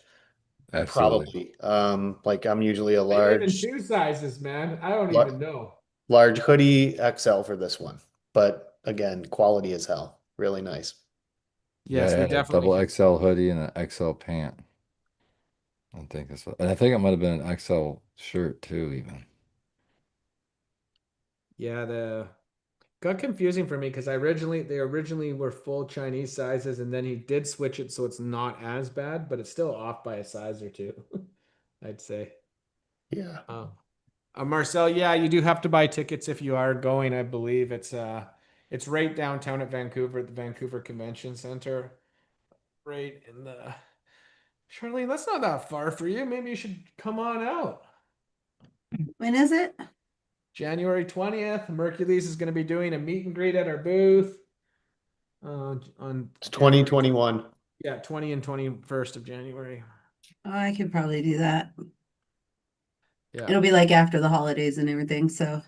Absolutely. Probably. Like I'm usually a maybe even large, two sizes, man. I don't la- even know. large hoodie XL for this one. But again, quality as hell. Really nice. You gotta Yes, we add a double definitely. XL hoodie and an XL pant. I think that's what, and I think it might have been an XL shirt too, even. Yeah, the got confusing for me because they originally were full Chinese sizes, and then he did switch it so it's not as bad, but it's still off by a size or two, I'd say. Yeah. Um, Marcel, yeah, you do have to buy tickets if you are going. I believe it's right downtown at Vancouver at the Vancouver Convention Center, right in the. Charlene, that's not that far for you. Maybe you should come on out. When is it? January 20th, Mercules is going to be doing a meet and greet at our booth on It's January 2021. yeah, 20 and 21st of January. Oh, I could probably do that. Yeah. It'll be like after the holidays and everything. So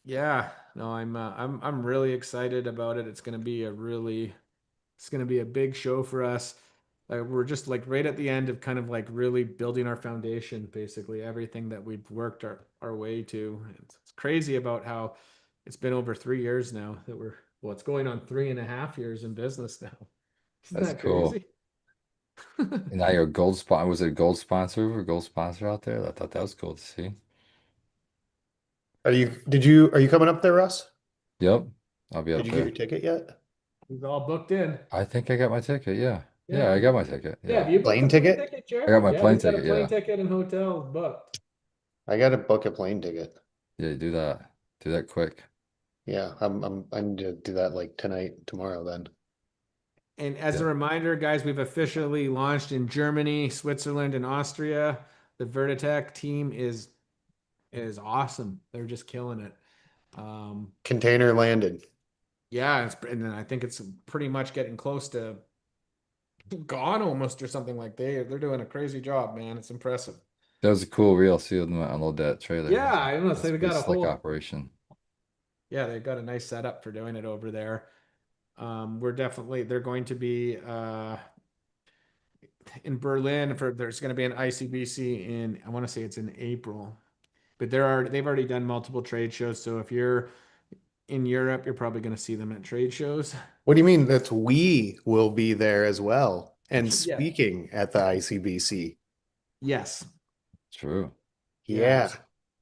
Yeah. No, I'm really excited about it. It's going to be a big show for us. We're just like right at the end of kind of like really building our foundation, basically everything that we've worked our way to. It's crazy about how it's been over 3 years now that well, it's going on 3.5 years in business now. Isn't That's that cool. crazy? And now you're a gold spot. Was it a gold sponsor or gold sponsor out there? I thought that was cool to see. Are you coming up there, Russ? Yep, I'll be Did up you get your there. ticket yet? He's all booked in. I think I got my ticket. Yeah. Yeah, I Yeah. got my ticket. Yeah. Yeah. Have you booked a Plane plane ticket? ticket, I Jer? got my Yeah, plane he's got a ticket. plane Yeah. ticket and hotel booked. I gotta book a plane ticket. Yeah, do that. Do that quick. Yeah, I need to do that like tonight, tomorrow then. And as a Yeah. reminder, guys, we've officially launched in Germany, Switzerland, and Austria. The Vertitech team is awesome. They're just killing it. Container landed. Yeah, and then I think it's pretty much getting close to gone almost or something like they're doing a crazy job, man. It's impressive. That was a cool reel. Seeing them unload that trailer. Yeah, I don't know. So That's a they pretty got a slick whole operation. yeah, they've got a nice setup for doing it over there. They're going to be in Berlin for there's going to be an ICBC in I want to say it's in April. But they've already done multiple trade shows, so if you're in Europe, you're probably going to see them at trade shows. What do you mean that we will be there as well and Yeah. speaking at the ICBC? Yes. True. Yeah. Yeah,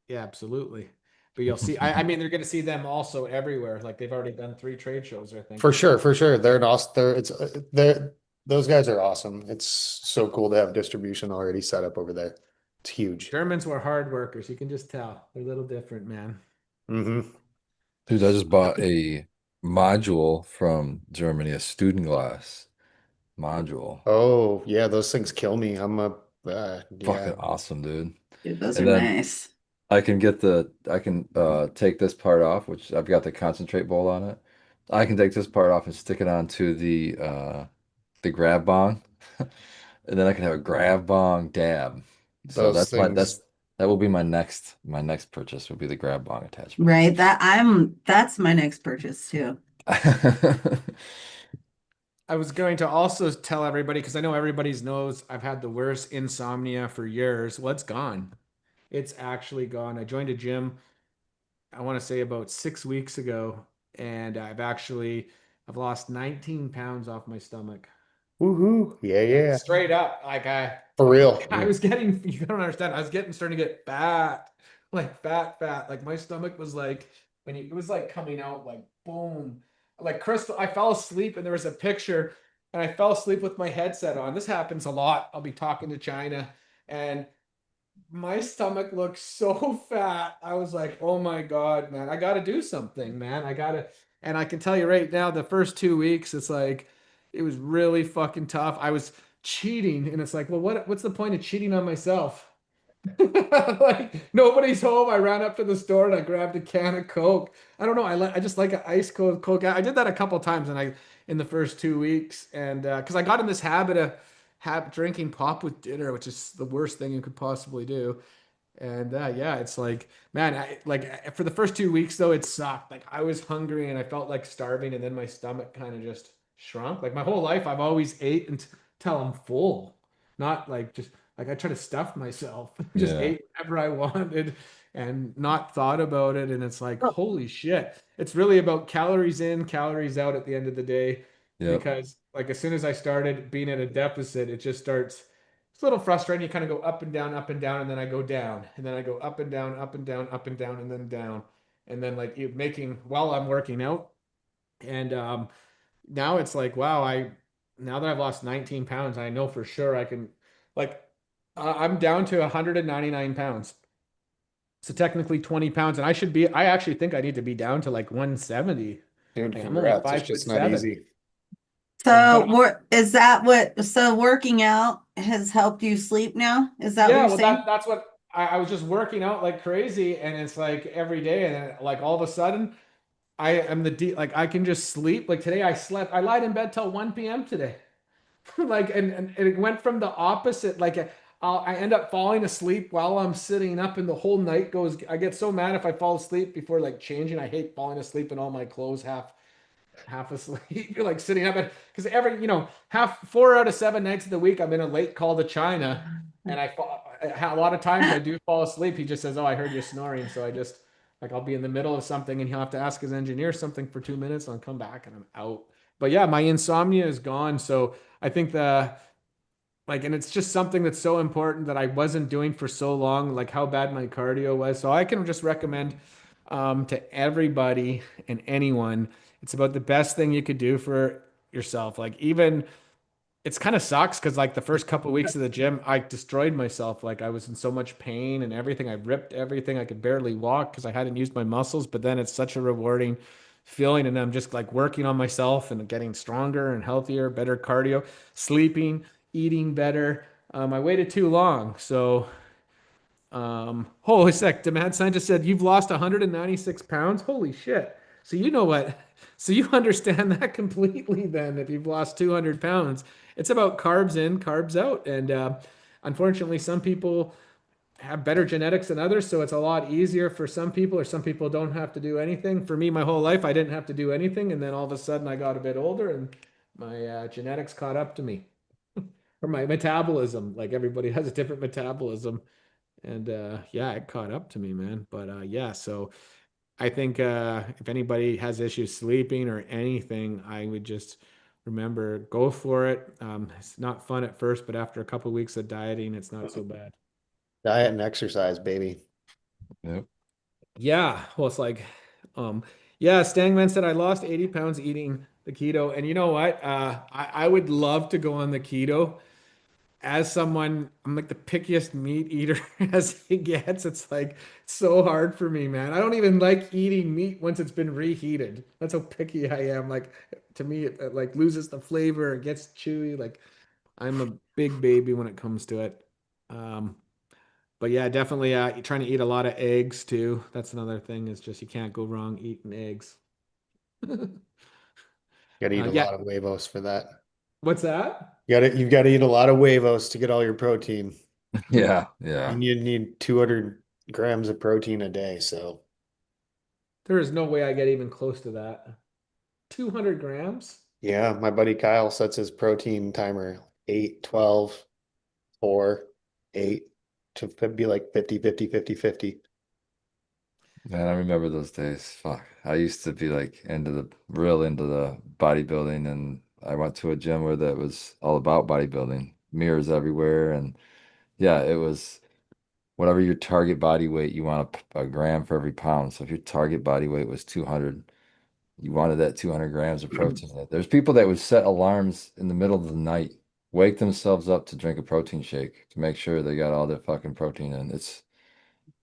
Yeah, absolutely. But you'll see. I mean, they're going to see them also everywhere. Like they've already done 3 trade shows, I think. for sure, for sure. They're an awesome. Those guys are awesome. It's so cool to have distribution already set up over there. It's huge. Germans were hard workers. You can just tell. They're a little different, man. Hmm. Dude, I just bought a module from Germany, a student glass module. Oh, yeah, those things kill me. Yeah. Fucking awesome, dude. dude, those are And then nice. I can take this part off, which I've got the concentrate bowl on it. I can take this part off and stick it onto the grab bong. And then I can have a grab bong dab. So Those things. that will be my next purchase would be the grab bong attachment. Right. That's my next purchase too. I was going to also tell everybody because I know everybody knows I've had the worst insomnia for years. Well, it's gone. It's actually gone. I joined a gym, I want to say about 6 weeks ago, and I've lost 19 pounds off my stomach. Woohoo. Yeah, Like yeah. straight up, like For real. I was getting, you don't understand. I was starting to get fat, like fat. Like my stomach was like, it was like coming out like boom. Like Crystal, I fell asleep and there was a picture and I fell asleep with my headset on. This happens a lot. I'll be talking to China and my stomach looked so fat. I was like, oh my God, man, I got to do something, man. And I can tell you right now, the first 2 weeks, it's like, it was really fucking tough. I was cheating and it's like, well, what's the point of cheating on myself? Like nobody's home. I ran up to the store and I grabbed a can of Coke. I don't know. I just like an ice cold Coke. I did that a couple times in the first 2 weeks and because I got in this habit of drinking pop with dinner, which is the worst thing you could possibly do. And yeah, it's like, man, for the first 2 weeks though, it sucked. Like I was hungry and I felt like starving, and then my stomach kind of just shrunk. Like my whole life, I've always ate until I'm full, not like just like I try to stuff myself, just Yeah. ate whatever I wanted and not thought about it. And it's like, holy shit, it's really about calories in, calories out at the end of the day. Yep. Because like as soon as I started being at a deficit, it just starts it's a little frustrating. You kind of go up and down, and then I go down, and then I go up and down, up and down, up and down, and then down, and then like you making while I'm working out, and now it's like wow, I now that I've lost 19 pounds, I know for sure I can like I'm down to 199 pounds. So technically 20 pounds, and I actually think I need to be down to like 170. Dude, Like I'm only congrats. It's five just foot not seven. easy. So, But is that so working out has helped you sleep now? Is that what yeah, you're well, saying? that's what I was just working out like crazy, and it's like every day, and then like all of a sudden, I am like I can just sleep. Like today, I lied in bed till 1 p.m. today, like and it went from the opposite. Like I end up falling asleep while I'm sitting up, and the whole night goes. I get so mad if I fall asleep before like changing. I hate falling asleep in all my clothes half asleep. You're like sitting up because half 4 out of 7 nights of the week I'm in a late call to China, and a lot of times I do fall asleep. He just says, "Oh, I heard you snoring," so I just like I'll be in the middle of something, and he'll have to ask his engineer something for 2 minutes, and I'll come back and I'm out. But yeah, my insomnia is gone. So I think and it's just something that's so important that I wasn't doing for so long, like how bad my cardio was. So I can just recommend to everybody and anyone, it's about the best thing you could do for yourself. Like even it's kind of sucks because like the first couple of weeks of the gym, I destroyed myself. Like I was in so much pain and everything. I ripped everything. I could barely walk because I hadn't used my muscles. But then it's such a rewarding feeling, and I'm just like working on myself and getting stronger and healthier, better cardio, sleeping, eating better. I waited too long, so holy sec, the mad scientist said you've lost 196 pounds. Holy shit. So you know what? So you understand that completely then if you've lost 200 pounds. It's about carbs in, carbs out. And unfortunately, some people have better genetics than others, so it's a lot easier for some people, or some people don't have to do anything. For me, my whole life, I didn't have to do anything, and then all of a sudden, I got a bit older, and my genetics caught up to me, or my metabolism. Like everybody has a different metabolism, and yeah, it caught up to me, man. But yeah, so I think if anybody has issues sleeping or anything, I would just remember go for it. It's not fun at first, but after a couple of weeks of dieting, it's not so bad. Diet and exercise, baby. Yep. Yeah, well, it's like, um, yeah, Stangman said I lost 80 pounds eating the keto, and you know what? I would love to go on the keto. As someone, I'm like the pickiest meat eater as it gets. It's like so hard for me, man. I don't even like eating meat once it's been reheated. That's how picky I am. Like to me, it like loses the flavor, it gets chewy. Like I'm a big baby when it comes to it. Um, but yeah, definitely trying to eat a lot of eggs too. That's another thing is just you can't go wrong eating eggs. Gotta eat a Yeah, lot of huevos for that. what's that? You've got to eat a lot of huevos to get all your protein. Yeah. Yeah. And you need 200 grams of protein a day. So There is no way I get even close to that. 200 grams? yeah, my buddy Kyle sets his protein timer 8, 12, 4, 8 to be like 50, 50, 50, 50. Man, I remember those days. Fuck. I used to be like real into the bodybuilding, and I went to a gym where that was all about bodybuilding, mirrors everywhere. And yeah, it was whatever your target body weight, you want a gram for every pound. So if your target body weight was 200, you wanted that 200 grams of protein in it. There's people that would set alarms in the middle of the night, wake themselves up to drink a protein shake to make sure they got all their fucking protein in.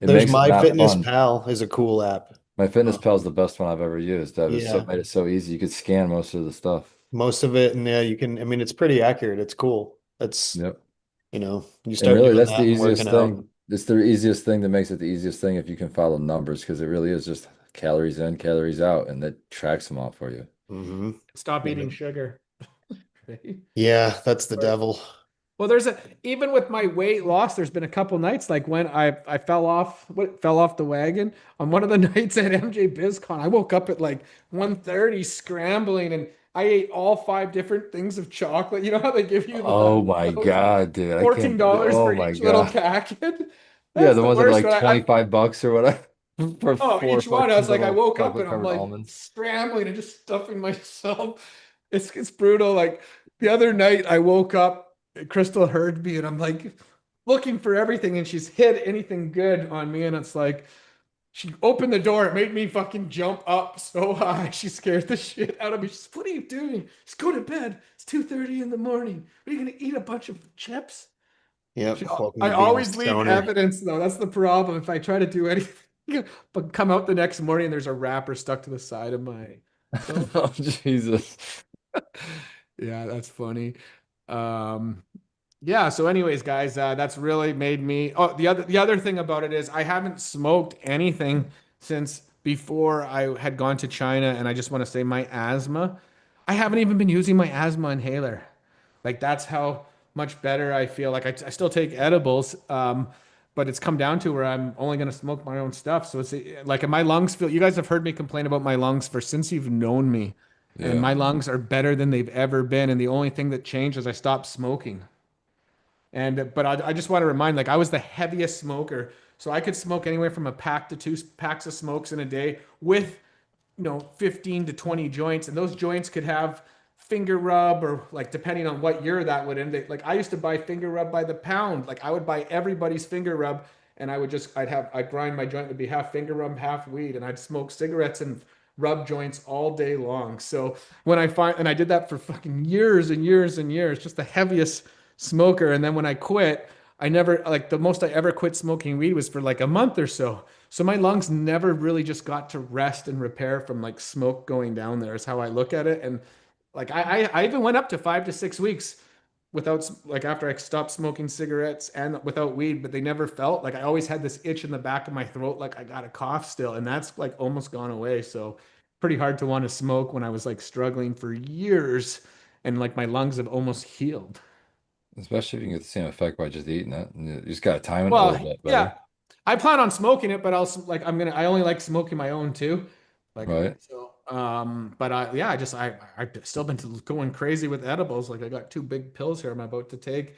It There's makes it My not Fitness fun. Pal is a cool app. My Fitness Pal is Um, the best one I've ever used. That was so yeah, made it so easy. You could scan most of the stuff. most of it, and yeah, you can. I mean, it's pretty accurate. It's cool. That's Yep. you And start really, doing that's the that and working easiest out. thing. It's the easiest thing that makes it the easiest thing if you can follow numbers, because it really is just calories in, calories out, and that tracks them all for you. Hmm. Stop eating sugar. Right? Yeah, that's the devil. Well, there's a even with my weight loss, there's been a couple nights like when I fell off the wagon on one of the nights at Mjbizcon. I woke up at like 1:30 scrambling and I ate all five different things of chocolate. You know how they give you Oh my those God, dude. I can't believe, $14 for oh my each little God. packet? Yeah, That's the the ones that are worst. like But 25 bucks or whatever for oh, four each one. I fucking was like, I little woke up chocolate and I'm covered like almonds. scrambling and just stuffing myself. It's brutal. Like the other night, I woke up, Crystal heard me, and I'm like looking for everything, and she's hid anything good on me, and it's like she opened the door. It made me fucking jump up so high. She scared the shit out of me. She's, what are you doing? Just go to bed. It's 2:30 in the morning. Are you gonna eat a bunch of chips? Yep. She, Welcome I to being a always leave stoner. evidence though. That's the problem. If I try to do anything, but come out the next morning, there's a wrapper stuck to the side of my phone. Oh, Jesus. Yeah, that's funny. Um, yeah. So, anyways, guys, that's really made me. Oh, the other thing about it is I haven't smoked anything since before I had gone to China, and I just want to say my asthma. I haven't even been using my asthma inhaler. Like that's how much better I feel. Like I still take edibles, but it's come down to where I'm only going to smoke my own stuff. So it's like my lungs feel. You guys have heard me complain about my lungs for since you've known me, and Yeah. my lungs are better than they've ever been. And the only thing that changed is I stopped smoking. And but I just want to remind, like I was the heaviest smoker, so I could smoke anywhere from a pack to two packs of smokes in a day with 15 to 20 joints, and those joints could have finger rub or like depending on what year that would end. Like I used to buy finger rub by the pound. Like I would buy everybody's finger rub and I'd grind my joint would be half finger rub, half weed, and I'd smoke cigarettes and rub joints all day long. So when I find and I did that for fucking years and years and years, just the heaviest smoker. And then when I quit, I never like the most I ever quit smoking weed was for like a month or so. So my lungs never really just got to rest and repair from like smoke going down there is how I look at it. And like I even went up to 5 to 6 weeks without like after I stopped smoking cigarettes and without weed, but they never felt like I always had this itch in the back of my throat, like I got a cough still, and that's like almost gone away. So pretty hard to want to smoke when I was like struggling for years and like my lungs have almost healed. Especially if you can get the same effect by just eating it. You just got to time it a little Well, bit better, yeah, I plan on smoking it, but like I only like smoking my own too. Like right? so but yeah, I've still been going crazy with edibles. Like I got two big pills here I'm about to take.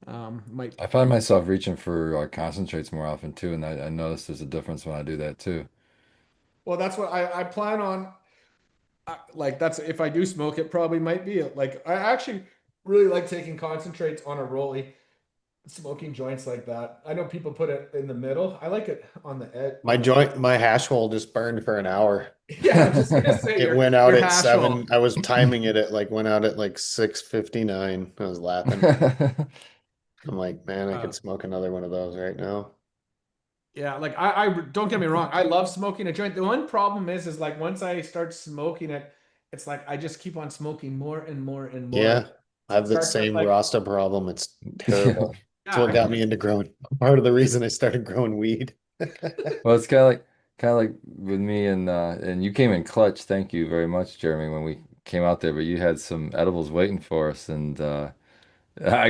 Might I find myself reaching for concentrates more often too, and I notice there's a difference when I do that too. well that's what I plan on like that's if I do smoke it probably might be it. Like I actually really like taking concentrates on a rollie, smoking joints like that. I know people put it in the middle. I like it on the edge My joint, my hash hole just burned for an hour. Yeah, I was just gonna say It your went out your at hash 7. hole. I was timing it at like went out at like 6:59. I was laughing. I'm like, man, I could Uh, smoke another one of those right now. yeah, like I don't get me wrong, I love smoking a joint. The one problem is like once I start smoking it, it's like I just keep on smoking more and more and more. Yeah, And I have that starts at same like Rasta problem. It's Yeah. terrible. It's yeah, what got me into growing. Part of the reason I started growing weed. Well, it's kind of like with me and you came in clutch. Thank you very much, Jeremy, when we came out there. But you had some edibles waiting for us, and I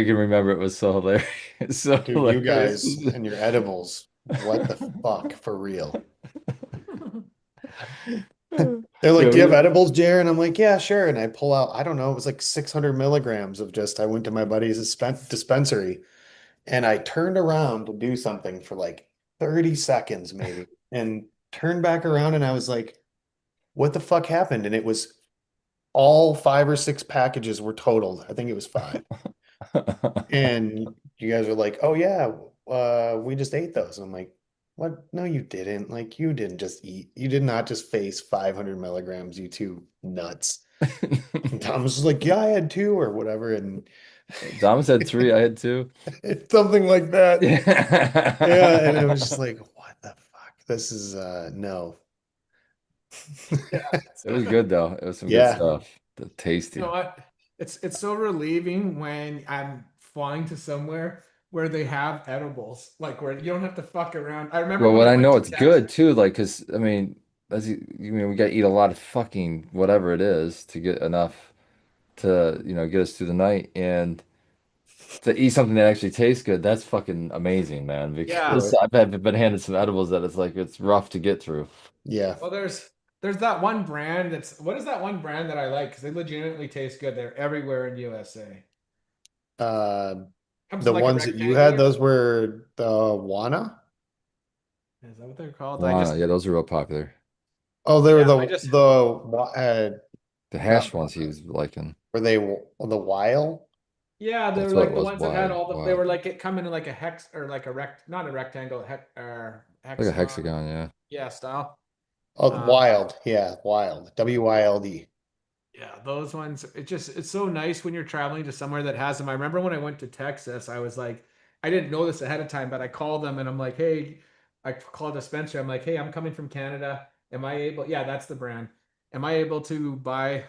can remember it was so hilarious, so Dude, you hilarious. guys and your edibles, what the fuck for real? They're like, Yeah, "Do you have we edibles, Jer?" And I'm like, "Yeah, sure." And I pull out, I don't know, it was like 600 milligrams of just, I went to my buddy's dispensary and I turned around to do something for like 30 seconds maybe and turned back around and I was like, what the fuck happened? And it was all 5 or 6 packages were totaled. I think it was 5. And you guys are like, "Oh yeah, we just ate those." And I'm like, "What? No, you didn't. Like, you didn't just eat. You did not just face 500 milligrams, you two nuts." And Tom was just like, "Yeah, I had two or whatever," and Thomas had three, I had two. it's something like that. Yeah, and I was just Yeah. like, "What the fuck? This is no." yeah. It was good though. It was some good Yeah, stuff. You know Tasty. what? It's so relieving when I'm flying to somewhere where they have edibles, like where you don't have to fuck around. I remember Well, when what I I went know to it's good Texas. too, like, cause I mean, you mean we gotta eat a lot of fucking whatever it is to get enough to, get us through the night. And to eat something that actually tastes good, that's fucking amazing, man. Yeah. Because I've been handed some edibles that it's rough to get through. Yeah. Well, there's that one brand that's what is that one brand that I like because they legitimately taste good. They're everywhere in USA. Uh, Comes in the like a ones that you had, rectangular. those were the Wana. Is that what they're called? I Wow, just yeah, those are real popular. Oh, they were yeah, I just The not hash ones he was liking. were they the Weil? yeah, they That's were what it like the was. ones that had Why? all the they Why? were like it come in like a hex or like a not a rectangle or Like a hexagon. hexagon, yeah. Yeah, style. Oh, Um, Wild. Yeah, Wild. WYLD. Yeah, those ones. It's so nice when you're traveling to somewhere that has them. I remember when I went to Texas, I was like, I didn't know this ahead of time, but I called them and I'm like, hey, I called a Spencer. I'm like, hey, I'm coming from Canada. Am I able? Yeah, that's the brand. Am I able to buy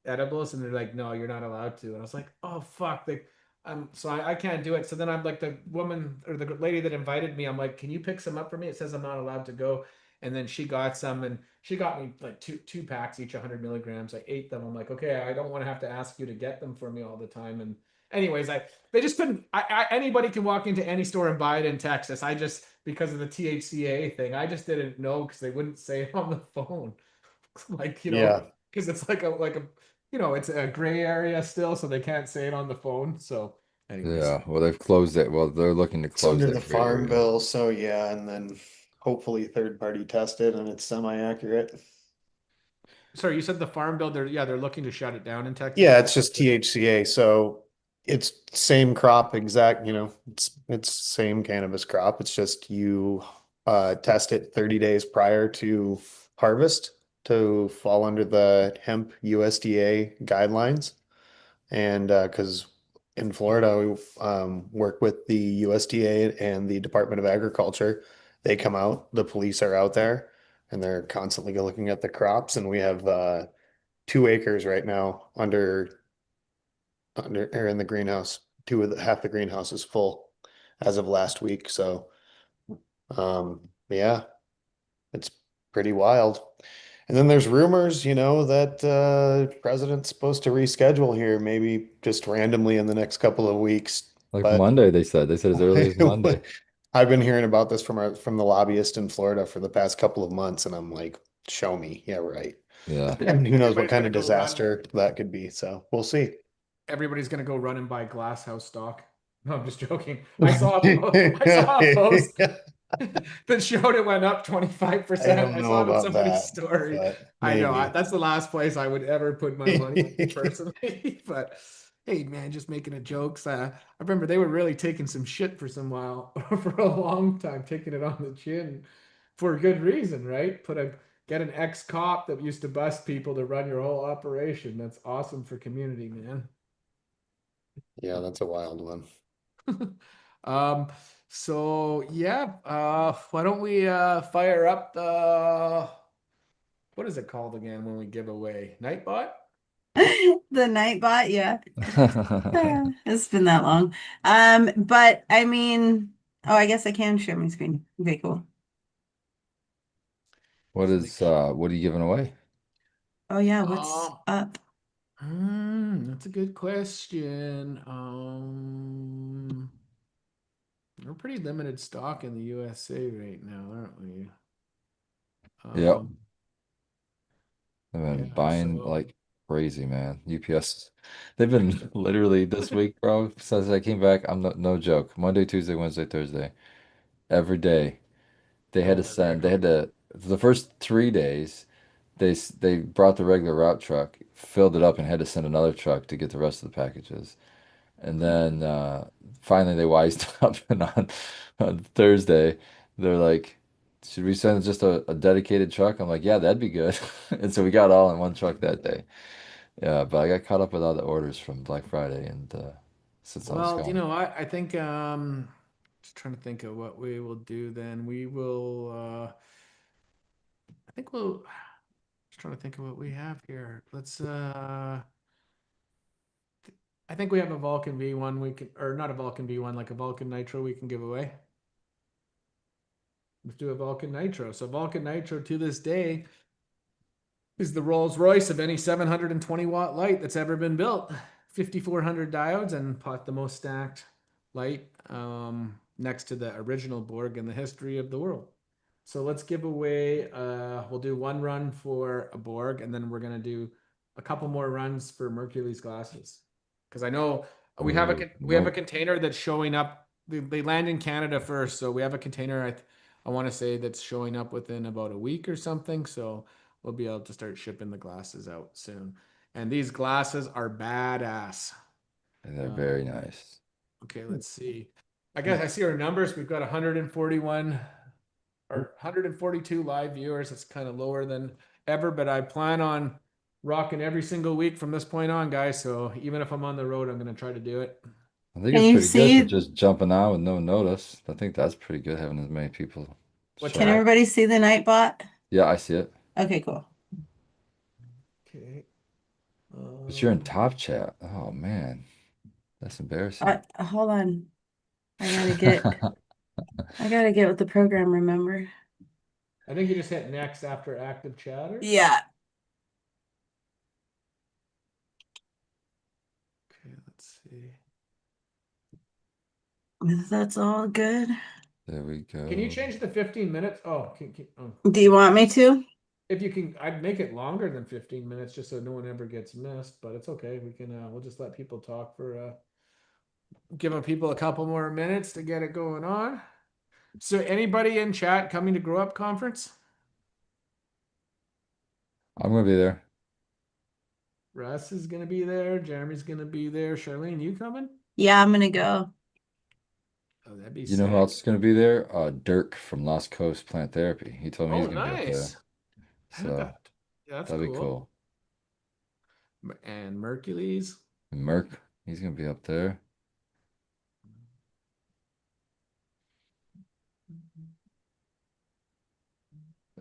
edibles? And they're like, no, you're not allowed to. And I was like, oh fuck, so I can't do it. So then I'm like the woman or the lady that invited me. I'm like, can you pick some up for me? It says I'm not allowed to go. And then she got some and she got me like two packs each 100 milligrams. I ate them. I'm like, okay, I don't want to have to ask you to get them for me all the time. And anyways, they just couldn't. Anybody can walk into any store and buy it in Texas. I just because of the THCA thing, I just didn't know because they wouldn't say it on the phone. Like Yeah. because it's like a it's a gray area still, so they can't say it on the phone. So, anyways. Yeah. Well, they've closed it. Well, they're looking to It's close under the that gray Farm area. Bill, so yeah, and then hopefully third party tested and it's semi-accurate. Sorry, you said the farm bill. They're looking to shut it down in Texas. Yeah, Is it's that what just you said? THCA, so it's same crop exact, it's same cannabis crop. It's just you test it 30 days prior to harvest to fall under the hemp USDA guidelines. And because in Florida, we work with the USDA and the Department of Agriculture. They come out, the police are out there, and they're constantly looking at the crops. And we have 2 acres right now under or in the greenhouse. Half the greenhouse is full as of last week. So yeah, it's pretty wild. And then there's rumors, that president's supposed to reschedule here, maybe just randomly in the next couple of weeks. Like But Monday, they said. They said as early as Monday. I've been hearing about this from the lobbyist in Florida for the past couple of months, and I'm like, show me. Yeah, right. Yeah. And who knows what Everybody's kind gonna of go run. disaster that could be. So we'll see. Everybody's gonna go run and buy glass house stock. No, I'm just joking. I saw a post that showed it went up I 25%. don't I know saw it on about somebody's that, story. but I know maybe. that's the last place I would ever put my money personally. But hey, man, just making a jokes. I remember they were really taking some shit for some while for a long time, taking it on the chin for a good reason, right? Get an ex-cop that used to bust people to run your whole operation. That's awesome for community, man. Yeah, that's a wild one. Um, so yeah, why don't we fire up the what is it called again when we give away Nightbot? The Nightbot, yeah. It's been that long. But I mean, oh, I guess I can share my screen. Okay, cool. What Just make sure. what are you giving away? Oh yeah, what's Oh, up? that's a good question. We're pretty limited stock in the USA right now, aren't we? Yep. Um, I've yeah, been buying so like crazy, man. UPS, they've been literally this week, bro, since I came back. I'm no joke. Monday, Tuesday, Wednesday, Thursday, every day. oh, they're very They had to, the first 3 days, they brought the regular route truck, filled it up, and had to send another truck to get the rest of the packages. And then finally they wised up, and on Thursday, they're like, should we send just a dedicated truck? I'm like, yeah, that'd be good. And so we got all in one truck that day. Yeah, but I got caught up with all the orders from Black Friday and since I was well, gone. I think just trying to think of what we will do then. We will I think we'll just trying to think of what we have here. I think we have a Vulcan V1 we can or not a Vulcan V1, like a Vulcan Nitro we can give away. Let's do a Vulcan Nitro. So Vulcan Nitro to this day is the Rolls Royce of any 720 watt light that's ever been built. 5400 diodes and pot the most stacked light next to the original Borg in the history of the world. So let's give away, we'll do one run for a Borg, and then we're going to do a couple more runs for Mercury's glasses. Because I know we have Oh, a container that's showing up. They land in Canada first, so we have a container. I want to say that's showing up within about a week or something. So we'll be able to start shipping the glasses out soon. And these glasses are badass. they're very nice. Okay, let's see. I guess I see our numbers. We've got 141 or 142 live viewers. It's kind of lower than ever, but I plan on rocking every single week from this point on, guys. So even if I'm on the road, I'm going to try to do it. I think Can it's you pretty good for see? just jumping on with no notice. I think that's pretty good having as many people What's show Can that? up. everybody see the Nightbot? Yeah, I see it. Okay, cool. Okay. But you're in top chat. Oh man, that's embarrassing. Hold on. I gotta get with the program, remember? I think you just hit next after active chatter. Yeah. Okay, let's see. That's all good. There we go. Can you change the 15 minutes? Oh, Do you want me to? if you can, I'd make it longer than 15 minutes just so no one ever gets missed, but it's okay. We can, we'll just let people talk for, giving people a couple more minutes to get it going on. So anybody in chat coming to Grow Up Conference? I'm gonna be there. Russ is gonna be there. Jeremy's gonna be there. Charlene, you coming? Yeah, I'm gonna go. Oh, that'd be You know who sick. else is gonna be there? Dirk from Lost Coast Plant Therapy. He told me he's Oh, gonna be up there. nice. So Yeah, that's that'd be cool. cool. And Mercules. And Merc, he's gonna be up there.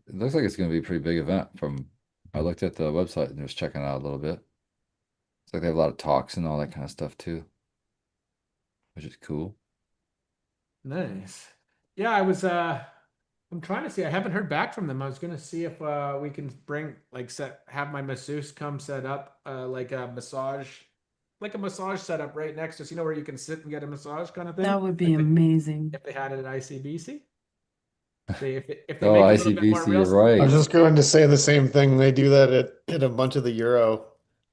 It looks like it's gonna be a pretty big event from I looked at the website and was checking it out a little bit. It's like they have a lot of talks and all that kind of stuff too, which is cool. Nice. Yeah, I'm trying to see. I haven't heard back from them. I was gonna see if we can bring have my masseuse come set up like a massage setup right next to us, where you can sit and get a massage kind of thing. That would be Like amazing. if they had it at ICBC. If they Oh, make a little bit more ICBC, real you're estate. I right. was just going to say the same thing. They do that at a bunch of the Euro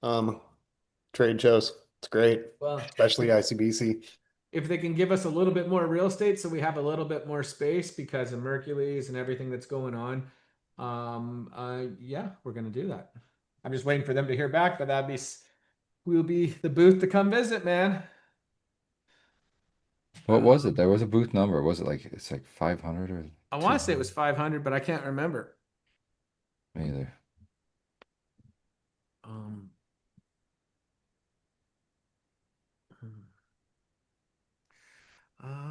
um trade shows. It's great, Well, especially ICBC. if they can give us a little bit more real estate so we have a little bit more space because of Mercules and everything that's going on, yeah, we're gonna do that. I'm just waiting for them to hear back, but we'll be the booth to come visit, man. What was it? There was a booth number. Was it like it's like 500 or I want to say it 200? was 500, but I can't remember. Me either. Um,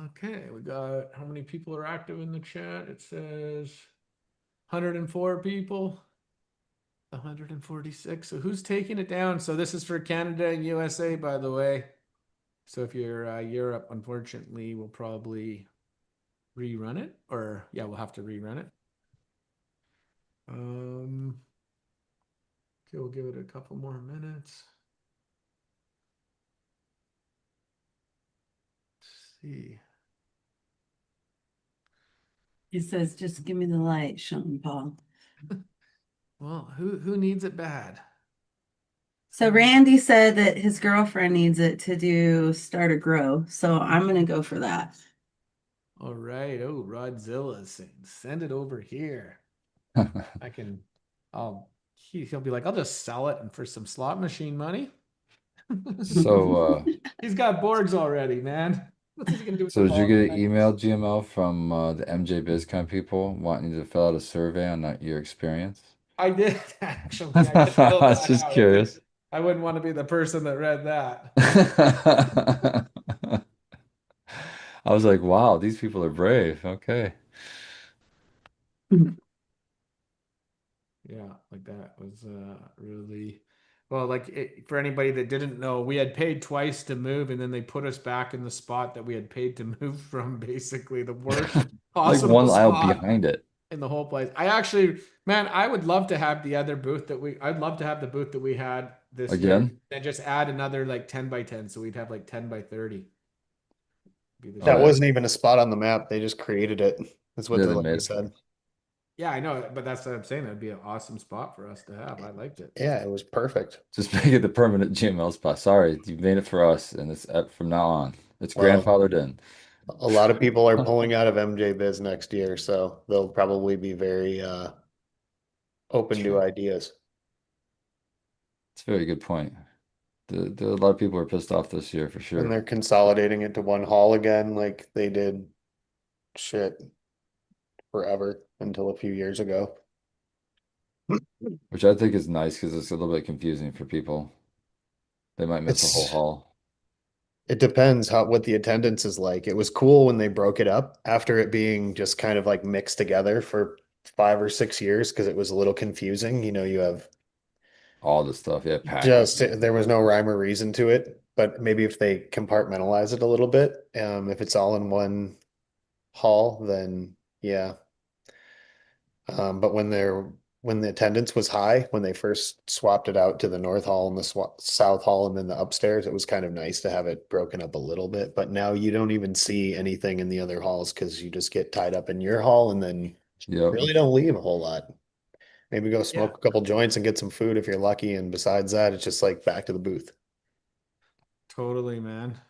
okay, we got how many people are active in the chat? It says 104 people. 146. So who's taking it down? So this is for Canada and USA, by the way. So if you're Europe, unfortunately, we'll probably rerun it, or yeah, we'll have to rerun it. Okay, we'll give it a couple more minutes. Let's see. He says, just give me the light, Sean Paul. Well, who needs it bad? So Randy said that his girlfriend needs it to do Start a Grow. So I'm gonna go for that. All right. Oh, Rodzilla's saying, send it over here. I can. He'll be like, I'll just sell it and for some slot machine money. So, He's got Borgs already, man. What's he gonna do with so the did you get an Borgs? email, GML, from the Mjbizcon people wanting you to fill out a survey on your experience? I did actually. I did I fill was that just out. curious. I wouldn't want to be the person that read that. I was like, wow, these people are brave. Okay. Yeah, like that was really well. For anybody that didn't know, we had paid twice to move, and then they put us back in the spot that we had paid to move from. Basically, the worst Like possible one aisle spot behind it. in the whole place. I actually, man, I would love to have the other booth I'd love to have the booth that we had this year, Again? and just add another like 10 by 10. So we'd have like 10 by 30 be the Oh That shot. yeah. wasn't even a spot on the map. They just created it. That's what Yeah, the they lady made it. said. Yeah, I know, but that's what I'm saying. It'd be an awesome spot for us to have. I liked it. Yeah, it was perfect. Just make it the permanent GML spot. Sorry, you made it for us, and it's from now on. It's Well, grandfathered in. a lot of people are pulling out of MJ Biz next year, so they'll probably be very open to ideas. It's a very good point. A lot of people are pissed off this year for And sure, they're consolidating it to one hall again, like they did shit forever until a few years ago. which I think is nice because it's a little bit confusing for people. They might miss a whole It's haul. it depends how what the attendance is like. It was cool when they broke it up after it being just kind of like mixed together for 5 or 6 years because it was a little confusing. You have All the stuff, yeah, packing. just there was no rhyme or reason to it. But maybe if they compartmentalize it a little bit, if it's all in one hall, then yeah. But when the attendance was high, when they first swapped it out to the North Hall and the South Hall and then the upstairs, it was kind of nice to have it broken up a little bit. But now you don't even see anything in the other halls because you just get tied up in your hall and then Yep. really don't leave a whole lot. Maybe go Yeah, smoke a couple joints and get some food if you're lucky. And besides that, it's just like back to the booth. totally, man.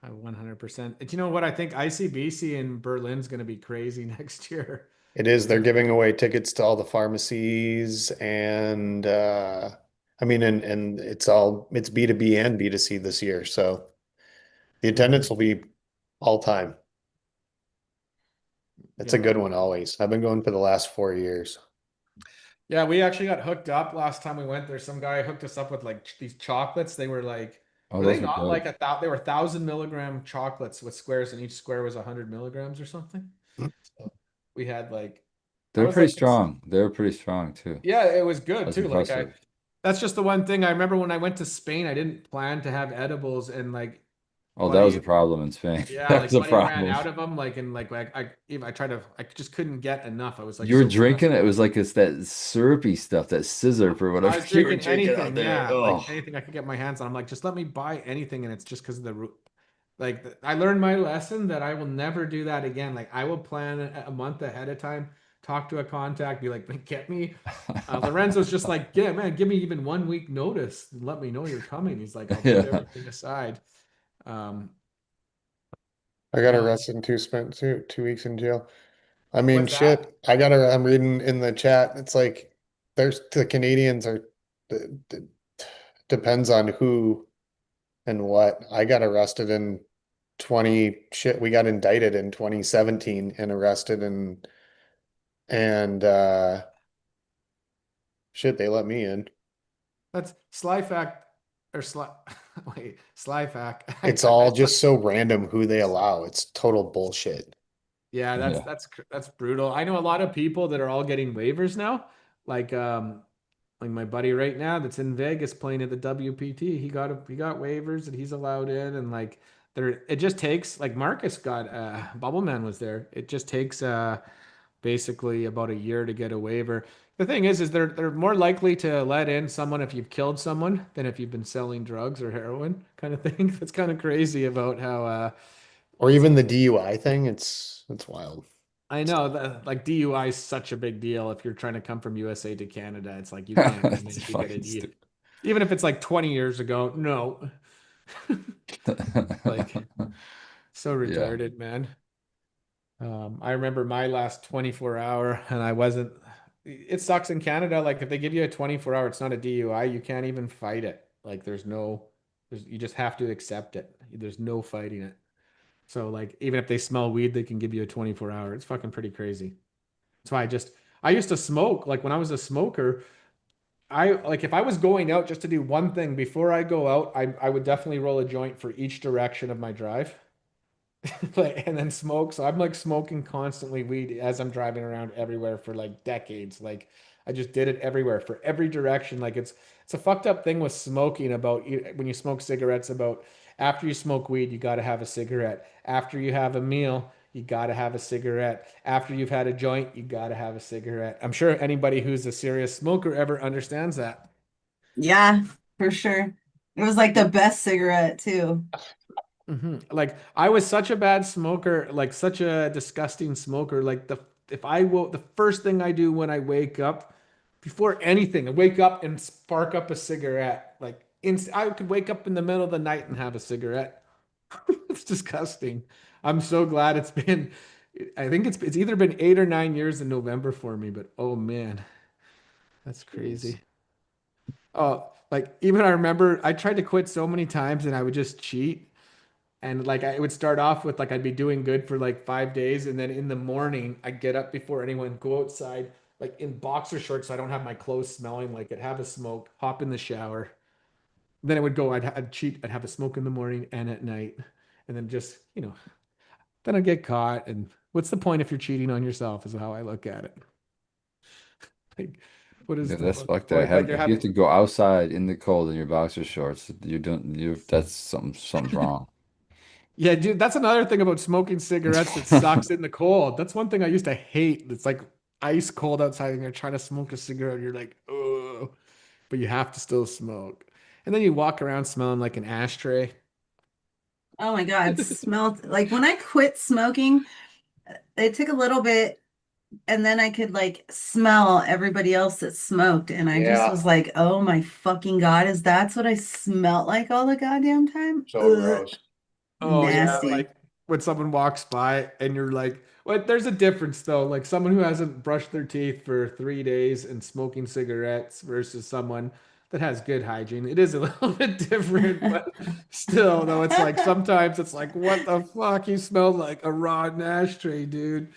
I 100%. Do you know what? I think ICBC in Berlin's going to be crazy next year. It is, they're giving away tickets to all the pharmacies and I mean and it's B2B and B2C this year. So the Mhm. attendance will be all time. It's a Yeah. good one always. I've been going for the last 4 years. Yeah, we actually got hooked up last time we went there. Some guy hooked us up with like these chocolates. They were like, Oh, were they those are not like dope. a thou? They were 1,000 milligram chocolates with squares, and each square was 100 milligrams or something. So we had like, I They're was pretty like, strong. They're pretty strong too. yeah, it was good That's too. Like impressive. that's just the one thing I remember when I went to Spain. I didn't plan to have edibles, and like, Oh, that was buddy, a problem in Spain. yeah, That like was a buddy ran problem. out of them. Like, and like I even I tried to, I just couldn't get enough. I was like You were so drinking frustrated. it was like it's that syrupy stuff, that scissor or I whatever was you were drinking drinking out anything, there. yeah, like Oh, anything I could get my hands on. I'm like, just let me buy anything, and it's just because of I learned my lesson that I will never do that again. Like I will plan a month ahead of time, talk to a contact, be like, get me. Lorenzo's just like, yeah, man, give me even 1 week notice. And let me know you're coming. He's like, I'll put yeah. everything aside. Um, I got yeah. arrested and spent 2 weeks in jail. I mean, What's that? shit. I'm reading in the chat. It's like there's the Canadians are d- depends on who and what. I got arrested in 20 shit. We got indicted in 2017 and arrested and shit, they let me in. That's Sly Fact or Sly. Wait, Sly Fact. It's all I just so random who they allow. It's total bullshit. Yeah, Yeah. that's brutal. I know a lot of people that are all getting waivers now. Like like my buddy right now that's in Vegas playing at the WPT. He got waivers and he's allowed in and like there it just takes like Marcus got Bubbleman was there. It just takes basically about a year to get a waiver. The thing is they're more likely to let in someone if you've killed someone than if you've been selling drugs or heroin kind of thing. That's kind of crazy about how Or even the DUI thing. It's wild. I know that like DUI is such a big deal if you're trying to come from USA to Canada. It's like you can't come in It's if you get a fucking D. stupid. Even if it's like 20 years ago. No. Like so Yeah. retarded, man. I remember my last 24-hour and I wasn't it sucks in Canada. Like if they give you a 24-hour, it's not a DUI, you can't even fight it. Like you just have to accept it. There's no fighting it. So like even if they smell weed, they can give you a 24-hour. It's fucking pretty crazy. That's why I used to smoke. Like when I was a smoker, I like if I was going out just to do one thing before I go out, I would definitely roll a joint for each direction of my drive. Like, and then smoke. So I'm like smoking constantly weed as I'm driving around everywhere for like decades. Like I just did it everywhere for every direction. Like it's a fucked up thing with smoking about when you smoke cigarettes about after you smoke weed, you got to have a cigarette. After you have a meal, you got to have a cigarette. After you've had a joint, you got to have a cigarette. I'm sure anybody who's a serious smoker ever understands that. Yeah, for sure. It was like the best cigarette too. Like I was such a bad smoker, like such a disgusting smoker. Like if I will, the first thing I do when I wake up, before anything, I wake up and spark up a cigarette. Like I could wake up in the middle of the night and have a cigarette. It's disgusting. I'm so glad it's been. I think it's either been 8 or 9 years in November for me, but oh man, that's Jeez. crazy. Oh, like even I remember I tried to quit so many times and I would just cheat. And like I would start off with like I'd be doing good for like 5 days, and then in the morning I'd get up before anyone, go outside, like in boxer shorts, so I don't have my clothes smelling like it, have a smoke, hop in the shower. Then it would go, I'd cheat, I'd have a smoke in the morning and at night, and then just, then I'd get caught. And what's the point if you're cheating on yourself, is how I look at it. Like, what is Yeah, the that's fucking fucked. point? Like you're If you have having, to go outside in the cold in your boxer shorts, that's something's wrong. yeah, dude, that's another thing about smoking cigarettes that sucks in the cold. That's one thing I used to hate. It's like ice cold outside and you're trying to smoke a cigarette. You're like, oh, but you have to still smoke. And then you walk around smelling like an ashtray. Oh my God, smelled like when I quit smoking, it took a little bit and then I could like smell everybody else that smoked and I just Yeah, was like, "Oh my fucking God, is that's what I smelled like all the goddamn time?" so Ugh, gross. Oh yeah, nasty. like when someone walks by and you're like, well, there's a difference though. Like someone who hasn't brushed their teeth for 3 days and smoking cigarettes versus someone that has good hygiene. It is a little bit different, but still, though, it's like sometimes it's like, what the fuck? You smell like a rotten ashtray, dude.